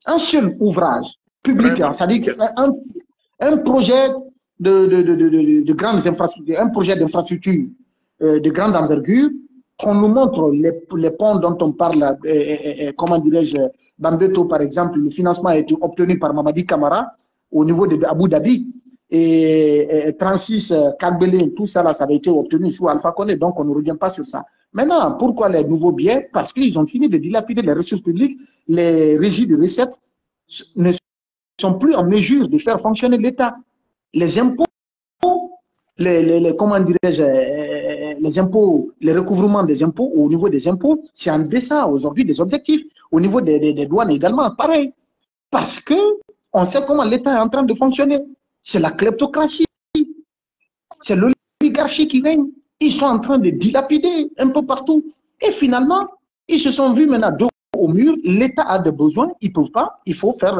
Un seul ouvrage public, c'est-à-dire un projet de grandes infrastructures, un projet d'infrastructure de grande envergure, qu'on nous montre les ponts dont on parle, comment dirais-je, Bambeto par exemple, le financement a été obtenu par Mamadi Camara au niveau de Abu Dhabi, et 36 Kagbele, tout ça là, ça avait été obtenu sous Alpha Condé, donc on ne revient pas sur ça. Maintenant, pourquoi les nouveaux biais? Parce qu'ils ont fini de dilapider les ressources publiques, les régies de recettes ne sont plus en mesure de faire fonctionner l'État. Les impôts, comment dirais-je, les impôts, les recouvrements des impôts au niveau des impôts, c'est en deçà aujourd'hui des objectifs. Au niveau des douanes également, pareil. Parce que on sait comment l'État est en train de fonctionner. C'est la kleptocratie. C'est l'oligarchie qui règne. Ils sont en train de dilapider un peu partout. Et finalement, ils se sont vus maintenant dos au mur. L'État a des besoins, ils ne peuvent pas. Il faut faire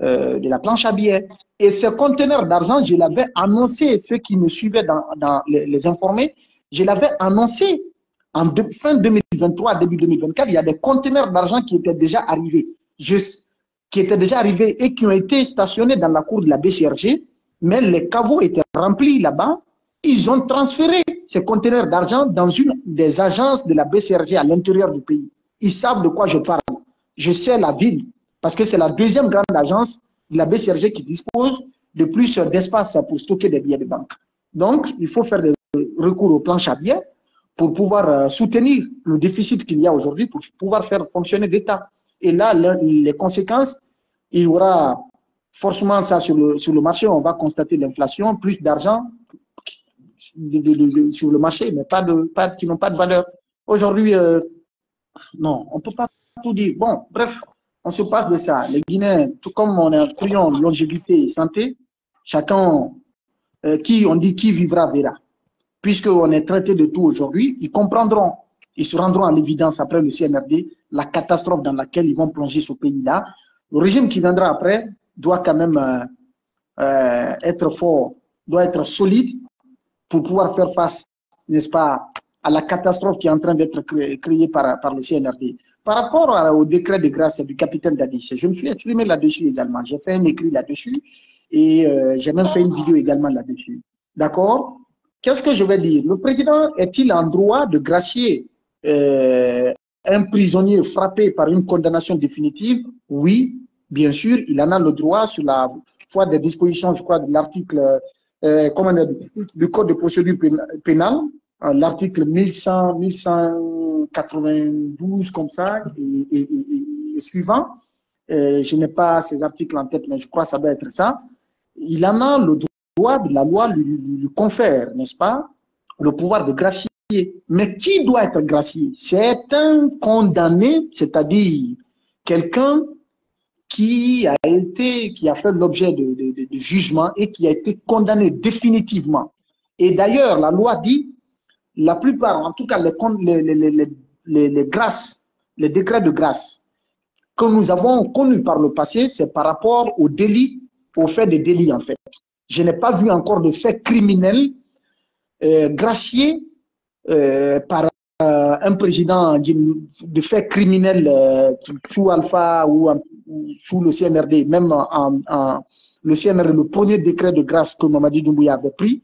de la planche à billets. Et ce conteneur d'argent, je l'avais annoncé, ceux qui me suivaient dans les informés, je l'avais annoncé en fin 2023, début 2024, il y a des conteneurs d'argent qui étaient déjà arrivés. Qui étaient déjà arrivés et qui ont été stationnés dans la cour de la BCRG, mais les caveaux étaient remplis là-bas. Ils ont transféré ces conteneurs d'argent dans une des agences de la BCRG à l'intérieur du pays. Ils savent de quoi je parle. Je sais la ville, parce que c'est la deuxième grande agence de la BCRG qui dispose de plus d'espace pour stocker des billets de banque. Donc, il faut faire des recours aux planches à billets pour pouvoir soutenir le déficit qu'il y a aujourd'hui, pour pouvoir faire fonctionner l'État. Et là, les conséquences, il y aura forcément ça sur le marché. On va constater l'inflation, plus d'argent sur le marché, mais qui n'ont pas de valeur. Aujourd'hui, non, on ne peut pas tout dire. Bon, bref, on se passe de ça. Les Guinéens, tout comme on est priant longévité et santé, chacun, on dit qui vivra verra. Puisqu'on est traité de tout aujourd'hui, ils comprendront, ils se rendront à l'évidence après le CNRD, la catastrophe dans laquelle ils vont plonger ce pays-là. Le régime qui viendra après doit quand même être fort, doit être solide pour pouvoir faire face, n'est-ce pas, à la catastrophe qui est en train d'être créée par le CNRD. Par rapport au décret de grâce du capitaine Dadis, je me suis exprimé là-dessus également. J'ai fait un écrit là-dessus et j'ai même fait une vidéo également là-dessus. D'accord? Qu'est-ce que je vais dire? Le président est-il en droit de gracier un prisonnier frappé par une condamnation définitive? Oui, bien sûr, il en a le droit sur la foi des dispositions, je crois, de l'article du Code de procédure pénale, l'article 1100, 1992, comme ça, et suivant. Je n'ai pas ces articles en tête, mais je crois que ça doit être ça. Il en a le droit, la loi lui confère, n'est-ce pas, le pouvoir de gracier. Mais qui doit être gracié? C'est un condamné, c'est-à-dire quelqu'un qui a fait l'objet de jugement et qui a été condamné définitivement. Et d'ailleurs, la loi dit, la plupart, en tout cas les grâces, les décrets de grâce que nous avons connus par le passé, c'est par rapport aux délits, aux faits de délits en fait. Je n'ai pas vu encore de faits criminels graciés par un président de faits criminels sous Alpha ou sous le CNRD, même le CNRD, le premier décret de grâce que Mamadi Doumbouya avait pris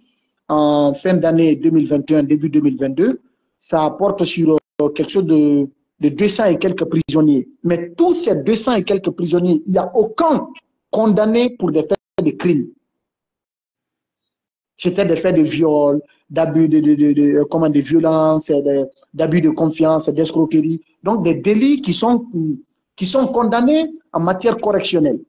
en fin d'année 2021, début 2022, ça porte sur quelque chose de 200 et quelques prisonniers. Mais tous ces 200 et quelques prisonniers, il n'y a aucun condamné pour des faits de crimes. C'était des faits de viol, d'abus de violence, d'abus de confiance, d'escroquerie. Donc des délits qui sont condamnés en matière correctionnelle.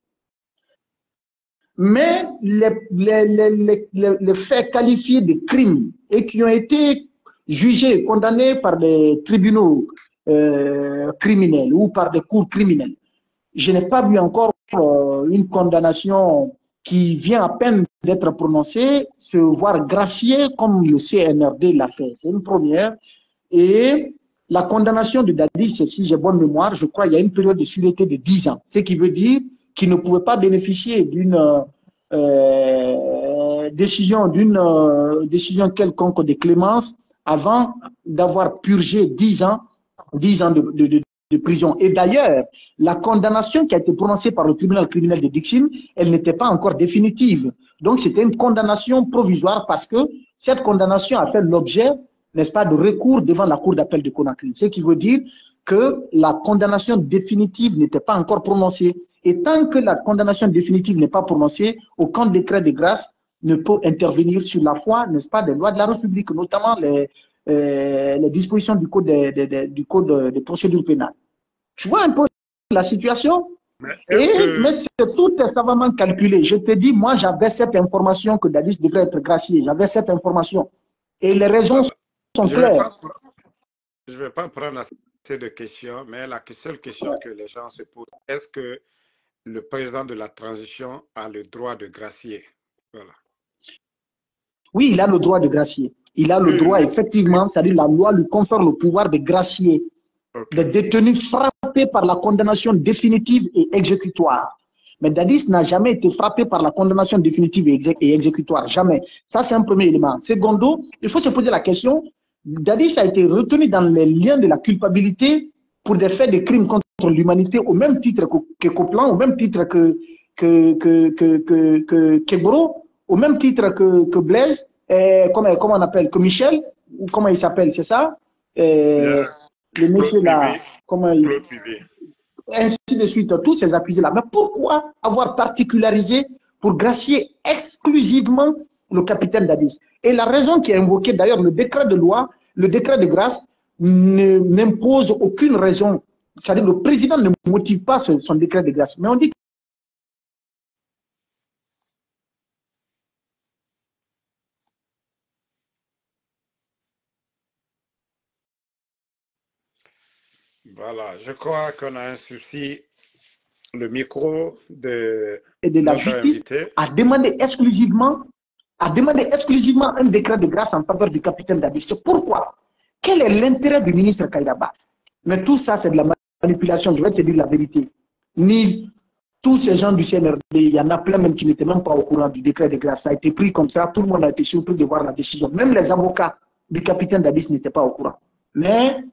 Mais les faits qualifiés de crimes et qui ont été jugés, condamnés par des tribunaux criminels ou par des cours criminels, je n'ai pas vu encore une condamnation qui vient à peine d'être prononcée se voir graciée comme le CNRD l'a fait. C'est une première. Et la condamnation de Dadis, si j'ai bonne mémoire, je crois qu'il y a une période de sûreté de 10 ans. Ce qui veut dire qu'il ne pouvait pas bénéficier d'une décision quelconque de clémence avant d'avoir purgé 10 ans de prison. Et d'ailleurs, la condamnation qui a été prononcée par le tribunal criminel de Dixine, elle n'était pas encore définitive. Donc, c'était une condamnation provisoire parce que cette condamnation a fait l'objet, n'est-ce pas, de recours devant la cour d'appel de Conakry. Ce qui veut dire que la condamnation définitive n'était pas encore prononcée. Et tant que la condamnation définitive n'est pas prononcée, aucun décret de grâce ne peut intervenir sur la foi, n'est-ce pas, des lois de la République, notamment les dispositions du code de procédure pénale. Tu vois un peu la situation? Mais c'est tout savamment calculé. Je te dis, moi, j'avais cette information que Dadis devrait être gracié. J'avais cette information. Et les raisons sont claires. Je ne vais pas prendre assez de questions, mais la seule question que les gens se posent, est-ce que le président de la transition a le droit de gracier? Voilà. Oui, il a le droit de gracier. Il a le droit, effectivement, c'est-à-dire la loi lui confère le pouvoir de gracier des détenus frappés par la condamnation définitive et exécutoire. Mais Dadis n'a jamais été frappé par la condamnation définitive et exécutoire. Jamais. Ça, c'est un premier élément. Secondo, il faut se poser la question, Dadis a été retenu dans les liens de la culpabilité pour des faits de crimes contre l'humanité au même titre que Coplan, au même titre que Kebro, au même titre que Blaise, comment on appelle, que Michel, ou comment il s'appelle, c'est ça? Le monsieur là, comment il... Ainsi de suite, tous ces accusés-là. Mais pourquoi avoir particularisé pour gracier exclusivement le capitaine Dadis? Et la raison qui est invoquée, d'ailleurs, le décret de loi, le décret de grâce, n'impose aucune raison. C'est-à-dire le président ne motive pas son décret de grâce. Mais on dit Voilà, je crois qu'on a un souci. Le micro de la justice a demandé exclusivement un décret de grâce en faveur du capitaine Dadis. C'est pourquoi? Quel est l'intérêt du ministre Kaïdaba? Mais tout ça, c'est de la manipulation. Je vais te dire la vérité. Ni tous ces gens du CNRD, il y en a plein même qui n'étaient même pas au courant du décret de grâce. Ça a été pris comme ça. Tout le monde a été surpris de voir la décision. Même les avocats du capitaine Dadis n'étaient pas au courant. Mais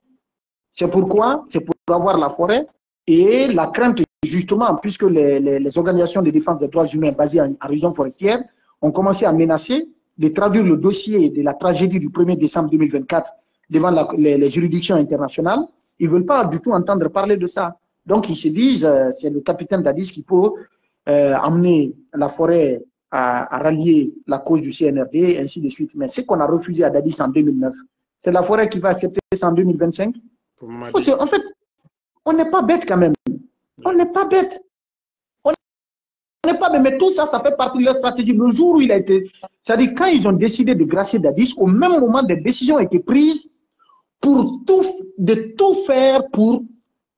c'est pourquoi? C'est pour avoir la forêt et la crainte, justement, puisque les organisations de défense des droits humains basées en région forestière ont commencé à menacer de traduire le dossier de la tragédie du 1er décembre 2024 devant les juridictions internationales. Ils ne veulent pas du tout entendre parler de ça. Donc, ils se disent, c'est le capitaine Dadis qui peut amener la forêt à rallier la cause du CNRD, ainsi de suite. Mais ce qu'on a refusé à Dadis en 2009, c'est la forêt qui va accepter ça en 2025. En fait, on n'est pas bête quand même. On n'est pas bête. On n'est pas bête. Mais tout ça, ça fait partie de leur stratégie. Le jour où il a été... C'est-à-dire, quand ils ont décidé de gracier Dadis, au même moment, des décisions ont été prises pour de tout faire pour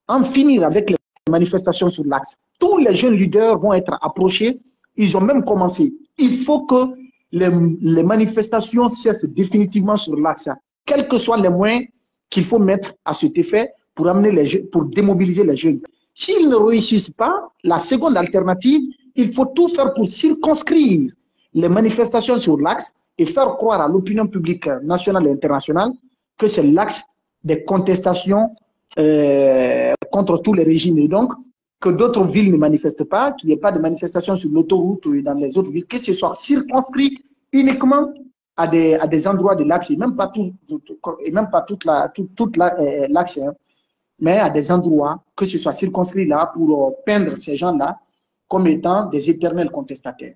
en finir avec les manifestations sur l'axe. Tous les jeunes leaders vont être approchés. Ils ont même commencé. Il faut que les manifestations cessent définitivement sur l'axe, quels que soient les moyens qu'il faut mettre à cet effet pour amener les jeunes, pour démobiliser les jeunes. S'ils ne réussissent pas, la seconde alternative, il faut tout faire pour circonscrire les manifestations sur l'axe et faire croire à l'opinion publique nationale et internationale que c'est l'axe des contestations contre tous les régimes. Et donc, que d'autres villes ne manifestent pas, qu'il n'y ait pas de manifestations sur l'autoroute et dans les autres villes, que ce soit circonscrit uniquement à des endroits de l'axe, et même pas toute l'axe, hein, mais à des endroits, que ce soit circonscrit là pour peindre ces gens-là comme étant des éternels contestataires.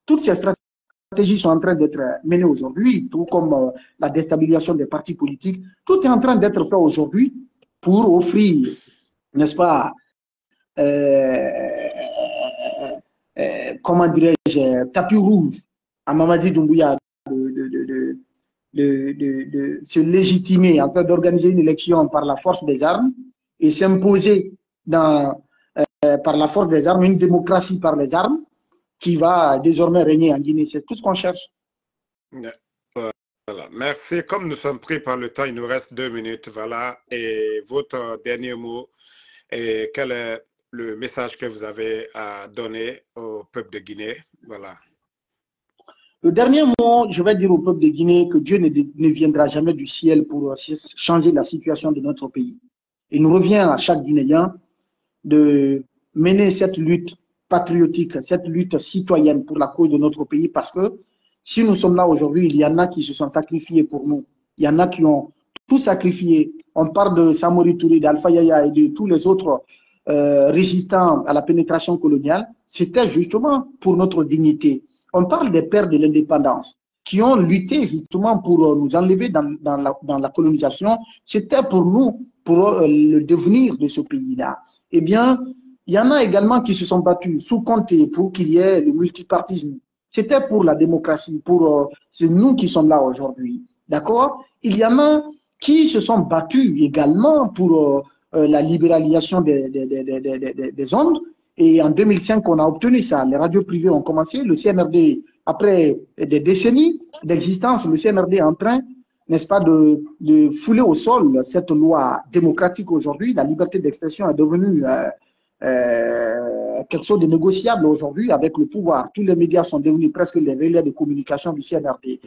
Toutes ces stratégies sont en train d'être menées aujourd'hui, tout comme la déstabilisation des partis politiques. Tout est en train d'être fait aujourd'hui pour offrir, n'est-ce pas, comment dirais-je, tapis rouge à Mamadi Doumbouya de se légitimer, en fait, d'organiser une élection par la force des armes et s'imposer par la force des armes, une démocratie par les armes qui va désormais régner en Guinée. C'est tout ce qu'on cherche. Voilà. Merci. Comme nous sommes pris par le temps, il nous reste 2 minutes. Voilà. Et votre dernier mot, et quel est le message que vous avez à donner au peuple de Guinée? Voilà. Le dernier mot, je vais dire au peuple de Guinée que Dieu ne viendra jamais du ciel pour changer la situation de notre pays. Il nous revient à chaque Guinéen de mener cette lutte patriotique, cette lutte citoyenne pour la cause de notre pays, parce que si nous sommes là aujourd'hui, il y en a qui se sont sacrifiés pour nous. Il y en a qui ont tout sacrifié. On parle de Samori Touré, d'Alpha Yaya et de tous les autres résistants à la pénétration coloniale. C'était justement pour notre dignité. On parle des pères de l'indépendance qui ont lutté justement pour nous enlever dans la colonisation. C'était pour nous, pour le devenir de ce pays-là. Eh bien, il y en a également qui se sont battus sous Conté pour qu'il y ait le multipartisme. C'était pour la démocratie, c'est nous qui sommes là aujourd'hui. D'accord? Il y en a qui se sont battus également pour la libéralisation des ondes. Et en 2005, on a obtenu ça. Les radios privées ont commencé. Le CNRD, après des décennies d'existence, le CNRD est en train, n'est-ce pas, de fouler au sol cette loi démocratique aujourd'hui. La liberté d'expression est devenue quelque chose de négociable aujourd'hui avec le pouvoir. Tous les médias sont devenus presque les relais de communication du CNRD.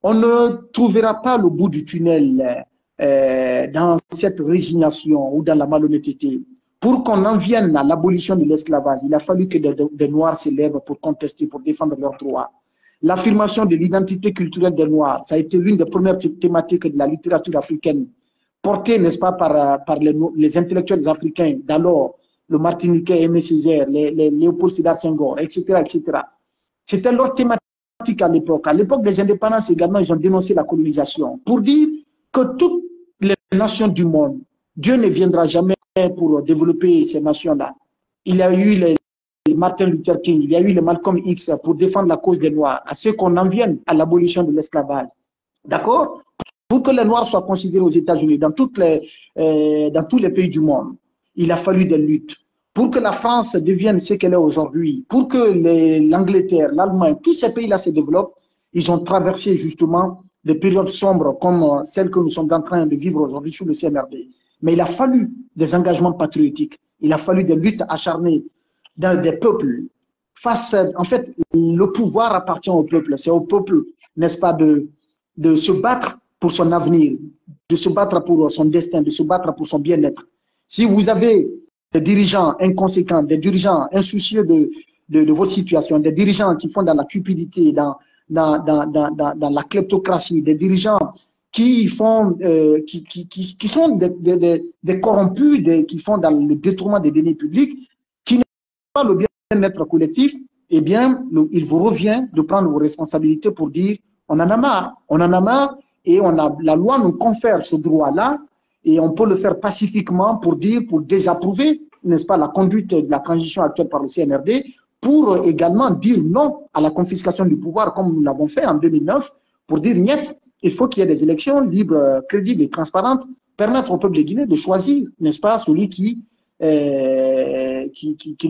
On ne trouvera pas le bout du tunnel dans cette résignation ou dans la malhonnêteté. Pour qu'on en vienne à l'abolition de l'esclavage, il a fallu que des Noirs s'élèvent pour contester, pour défendre leurs droits. L'affirmation de l'identité culturelle des Noirs, ça a été l'une des premières thématiques de la littérature africaine, portée, n'est-ce pas, par les intellectuels africains d'alors, le Martiniquais Aimé Césaire, les Léopold Sédar Senghor, etc., etc. C'était leur thématique à l'époque. À l'époque des indépendances également, ils ont dénoncé la colonisation pour dire que toutes les nations du monde, Dieu ne viendra jamais pour développer ces nations-là. Il y a eu les Martin Luther King, il y a eu les Malcolm X pour défendre la cause des Noirs, à ce qu'on en vienne à l'abolition de l'esclavage. D'accord? Pour que les Noirs soient considérés aux États-Unis, dans tous les pays du monde, il a fallu des luttes. Pour que la France devienne ce qu'elle est aujourd'hui, pour que l'Angleterre, l'Allemagne, tous ces pays-là se développent, ils ont traversé justement des périodes sombres comme celles que nous sommes en train de vivre aujourd'hui sous le CNRD. Mais il a fallu des engagements patriotiques, il a fallu des luttes acharnées dans des peuples. En fait, le pouvoir appartient au peuple. C'est au peuple, n'est-ce pas, de se battre pour son avenir, de se battre pour son destin, de se battre pour son bien-être. Si vous avez des dirigeants inconséquents, des dirigeants insoucieux de votre situation, des dirigeants qui font dans la cupidité, dans la kleptocratie, des dirigeants qui sont des corrompus, qui font dans le détournement des deniers publics, qui n'ont pas le bien-être collectif, eh bien, il vous revient de prendre vos responsabilités pour dire on en a marre, et la loi nous confère ce droit-là, Et on peut le faire pacifiquement pour dire, pour désapprouver, n'est-ce pas, la conduite de la transition actuelle par le CNRD, pour également dire non à la confiscation du pouvoir, comme nous l'avons fait en 2009, pour dire niet, il faut qu'il y ait des élections libres, crédibles et transparentes, permettre au peuple de Guinée de choisir, n'est-ce pas, celui qu'ils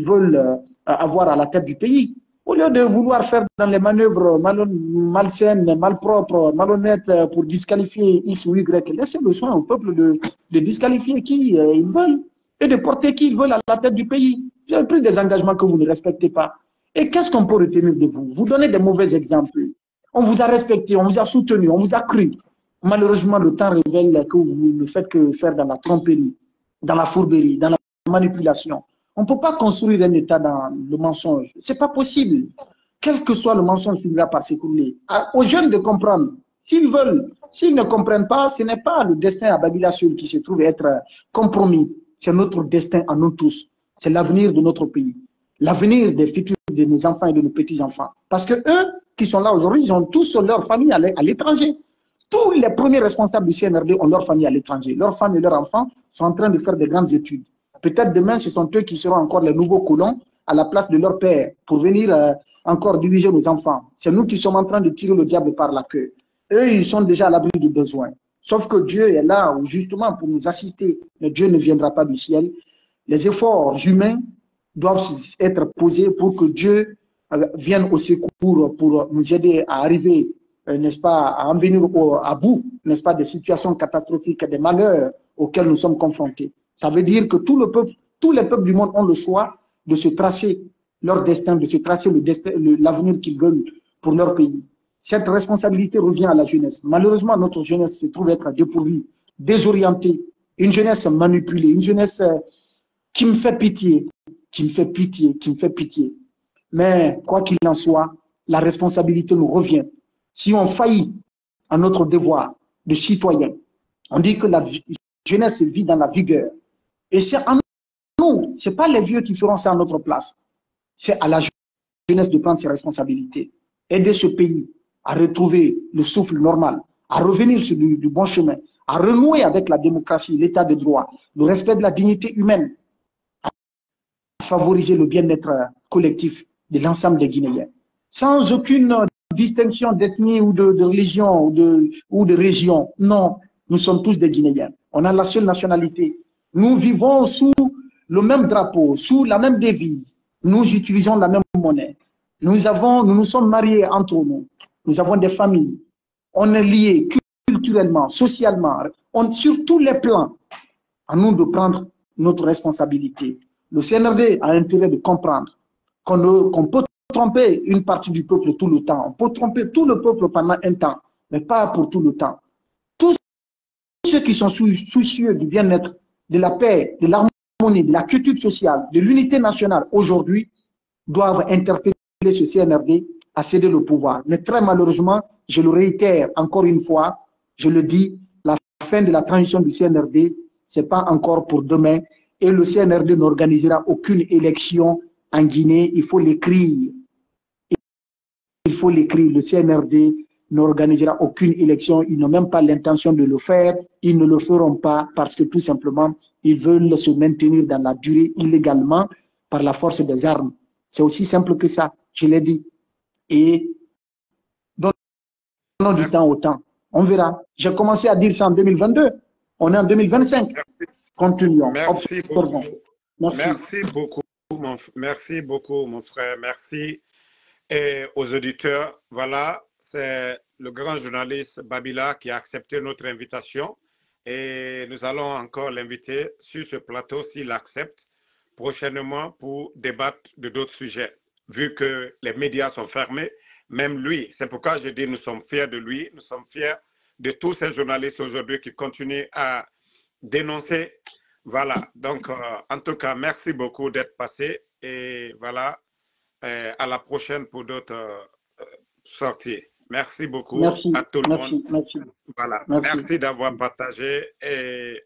veulent avoir à la tête du pays. Au lieu de vouloir faire dans les manœuvres malsaines, malpropres, malhonnêtes pour disqualifier X ou Y, laissez le soin au peuple de disqualifier qui ils veulent et de porter qui ils veulent à la tête du pays. Vous avez pris des engagements que vous ne respectez pas. Et qu'est-ce qu'on peut retenir de vous? Vous donnez des mauvais exemples. On vous a respecté, on vous a soutenu, on vous a cru. Malheureusement, le temps révèle que vous ne faites que faire dans la tromperie, dans la fourberie, dans la manipulation. On ne peut pas construire un État dans le mensonge. Ce n'est pas possible. Quel que soit le mensonge, finira par s'écrouler. Aux jeunes de comprendre. S'ils veulent, s'ils ne comprennent pas, ce n'est pas le destin à Babila Soul qui se trouve être compromis. C'est notre destin à nous tous. C'est l'avenir de notre pays. L'avenir des futurs de nos enfants et de nos petits-enfants. Parce que eux qui sont là aujourd'hui, ils ont tous leur famille à l'étranger. Tous les premiers responsables du CNRD ont leur famille à l'étranger. Leurs femmes et leurs enfants sont en train de faire de grandes études. Peut-être demain, ce sont eux qui seront encore les nouveaux colons à la place de leur père pour venir encore diriger nos enfants. C'est nous qui sommes en train de tirer le diable par la queue. Eux, ils sont déjà à l'abri du besoin. Sauf que Dieu est là justement pour nous assister. Mais Dieu ne viendra pas du ciel. Les efforts humains doivent être posés pour que Dieu vienne au secours pour nous aider à arriver, n'est-ce pas, à en venir à bout, n'est-ce pas, des situations catastrophiques, des malheurs auxquels nous sommes confrontés. Ça veut dire que tous les peuples du monde ont le choix de se tracer leur destin, de se tracer l'avenir qu'ils veulent pour leur pays. Cette responsabilité revient à la jeunesse. Malheureusement, notre jeunesse se trouve être dépourvue, désorientée, une jeunesse manipulée, une jeunesse qui me fait pitié, qui me fait pitié, qui me fait pitié. Mais quoi qu'il en soit, la responsabilité nous revient. Si on faillit à notre devoir de citoyen, on dit que la jeunesse vit dans la vigueur. Et c'est en nous, ce n'est pas les vieux qui feront ça à notre place. C'est à la jeunesse de prendre ses responsabilités. Aider ce pays à retrouver le souffle normal, à revenir sur du bon chemin, à renouer avec la démocratie, l'état de droit, le respect de la dignité humaine, à favoriser le bien-être collectif de l'ensemble des Guinéens. Sans aucune distinction d'ethnie ou de religion ou de région. Non, nous sommes tous des Guinéens. On a la seule nationalité. Nous vivons sous le même drapeau, sous la même devise. Nous utilisons la même monnaie. Nous nous sommes mariés entre nous. Nous avons des familles. On est liés culturellement, socialement, sur tous les plans. À nous de prendre notre responsabilité. Le CNRD a intérêt de comprendre qu'on peut tromper une partie du peuple tout le temps. On peut tromper tout le peuple pendant un temps, mais pas pour tout le temps. Tous ceux qui sont soucieux du bien-être, de la paix, de l'harmonie, de la culture sociale, de l'unité nationale aujourd'hui, doivent interpeller ce CNRD à céder le pouvoir. Mais très malheureusement, je le réitère encore une fois, je le dis, la fin de la transition du CNRD, ce n'est pas encore pour demain. Et le CNRD n'organisera aucune élection en Guinée. Il faut l'écrire. Il faut l'écrire. Le CNRD n'organisera aucune élection. Ils n'ont même pas l'intention de le faire. Ils ne le feront pas parce que tout simplement, ils veulent se maintenir dans la durée illégalement par la force des armes. C'est aussi simple que ça, je l'ai dit. Et donnons du temps au temps. On verra. J'ai commencé à dire ça en 2022. On est en 2025. Continuons. Merci Observons. beaucoup. Merci. Merci beaucoup, mon frère. Merci. Et aux auditeurs, voilà, c'est le grand journaliste Babila qui a accepté notre invitation. Et nous allons encore l'inviter sur ce plateau s'il accepte prochainement pour débattre de d'autres sujets. Vu que les médias sont fermés, même lui, c'est pourquoi je dis nous sommes fiers de lui, nous sommes fiers de tous ces journalistes aujourd'hui qui continuent à dénoncer. Voilà, donc en tout cas, merci beaucoup d'être passé et voilà, à la prochaine pour d'autres sorties. Merci beaucoup Merci. à tout le monde. Merci. Merci. Voilà, Merci. merci d'avoir partagé et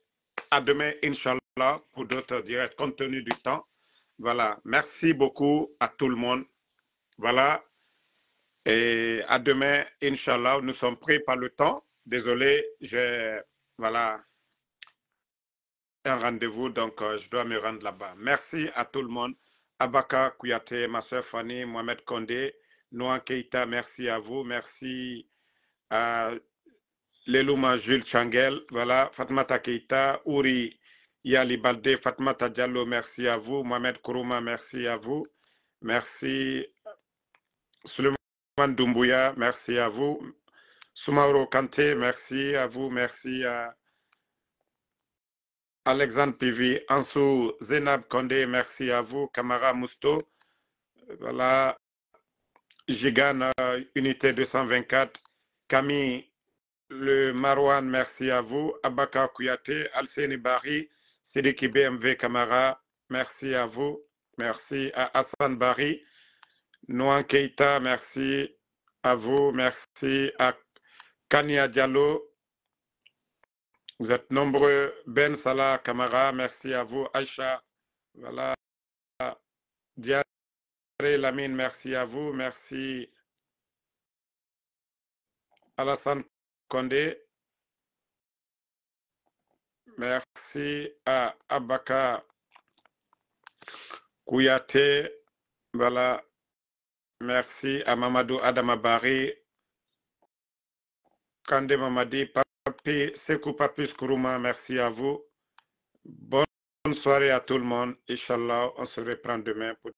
à demain, Inch'Allah, pour d'autres directs compte tenu du temps. Voilà, merci beaucoup à tout le monde. Voilà, et à demain, Inch'Allah, nous sommes pris par le temps. Désolé, voilà. un rendez-vous, donc je dois me rendre là-bas. Merci à tout le monde. Abaka Kouyaté, ma soeur Fanny, Mohamed Kondé, Noan Keita, merci à vous. Merci à Lelouma Jules Changel, voilà, Fatmata Keita, Ouri Yali Balde, Fatmata Diallo, merci à vous. Mohamed Kourouma, merci à vous. Merci Suleiman Doumbouya, merci à vous. Soumaoro Kanté, merci à vous. Merci à Alexandre Pivi, Ansou Zenab Kondé, merci à vous. Kamara Mousto, voilà. Gigan, unité 224. Camille Le Marouane, merci à vous. Abaka Kouyaté, Alseni Bari, Sidiki BMV Kamara, merci à vous. Merci à Hassan Bari. Nouan Keita, merci à vous. Merci à Kania Diallo. Vous êtes nombreux. Ben Salah Kamara, merci à vous. Aïcha, voilà. Diaré Lamine, merci à vous. Merci Alassane Kondé. Merci à Abaka Kouyaté. Voilà. Merci à Mamadou Adamabari. Kande Mamadi, Papi, Sekou Papus Kourouma, merci à vous. Bonne soirée à tout le monde. Inch'Allah, on se reprend demain pour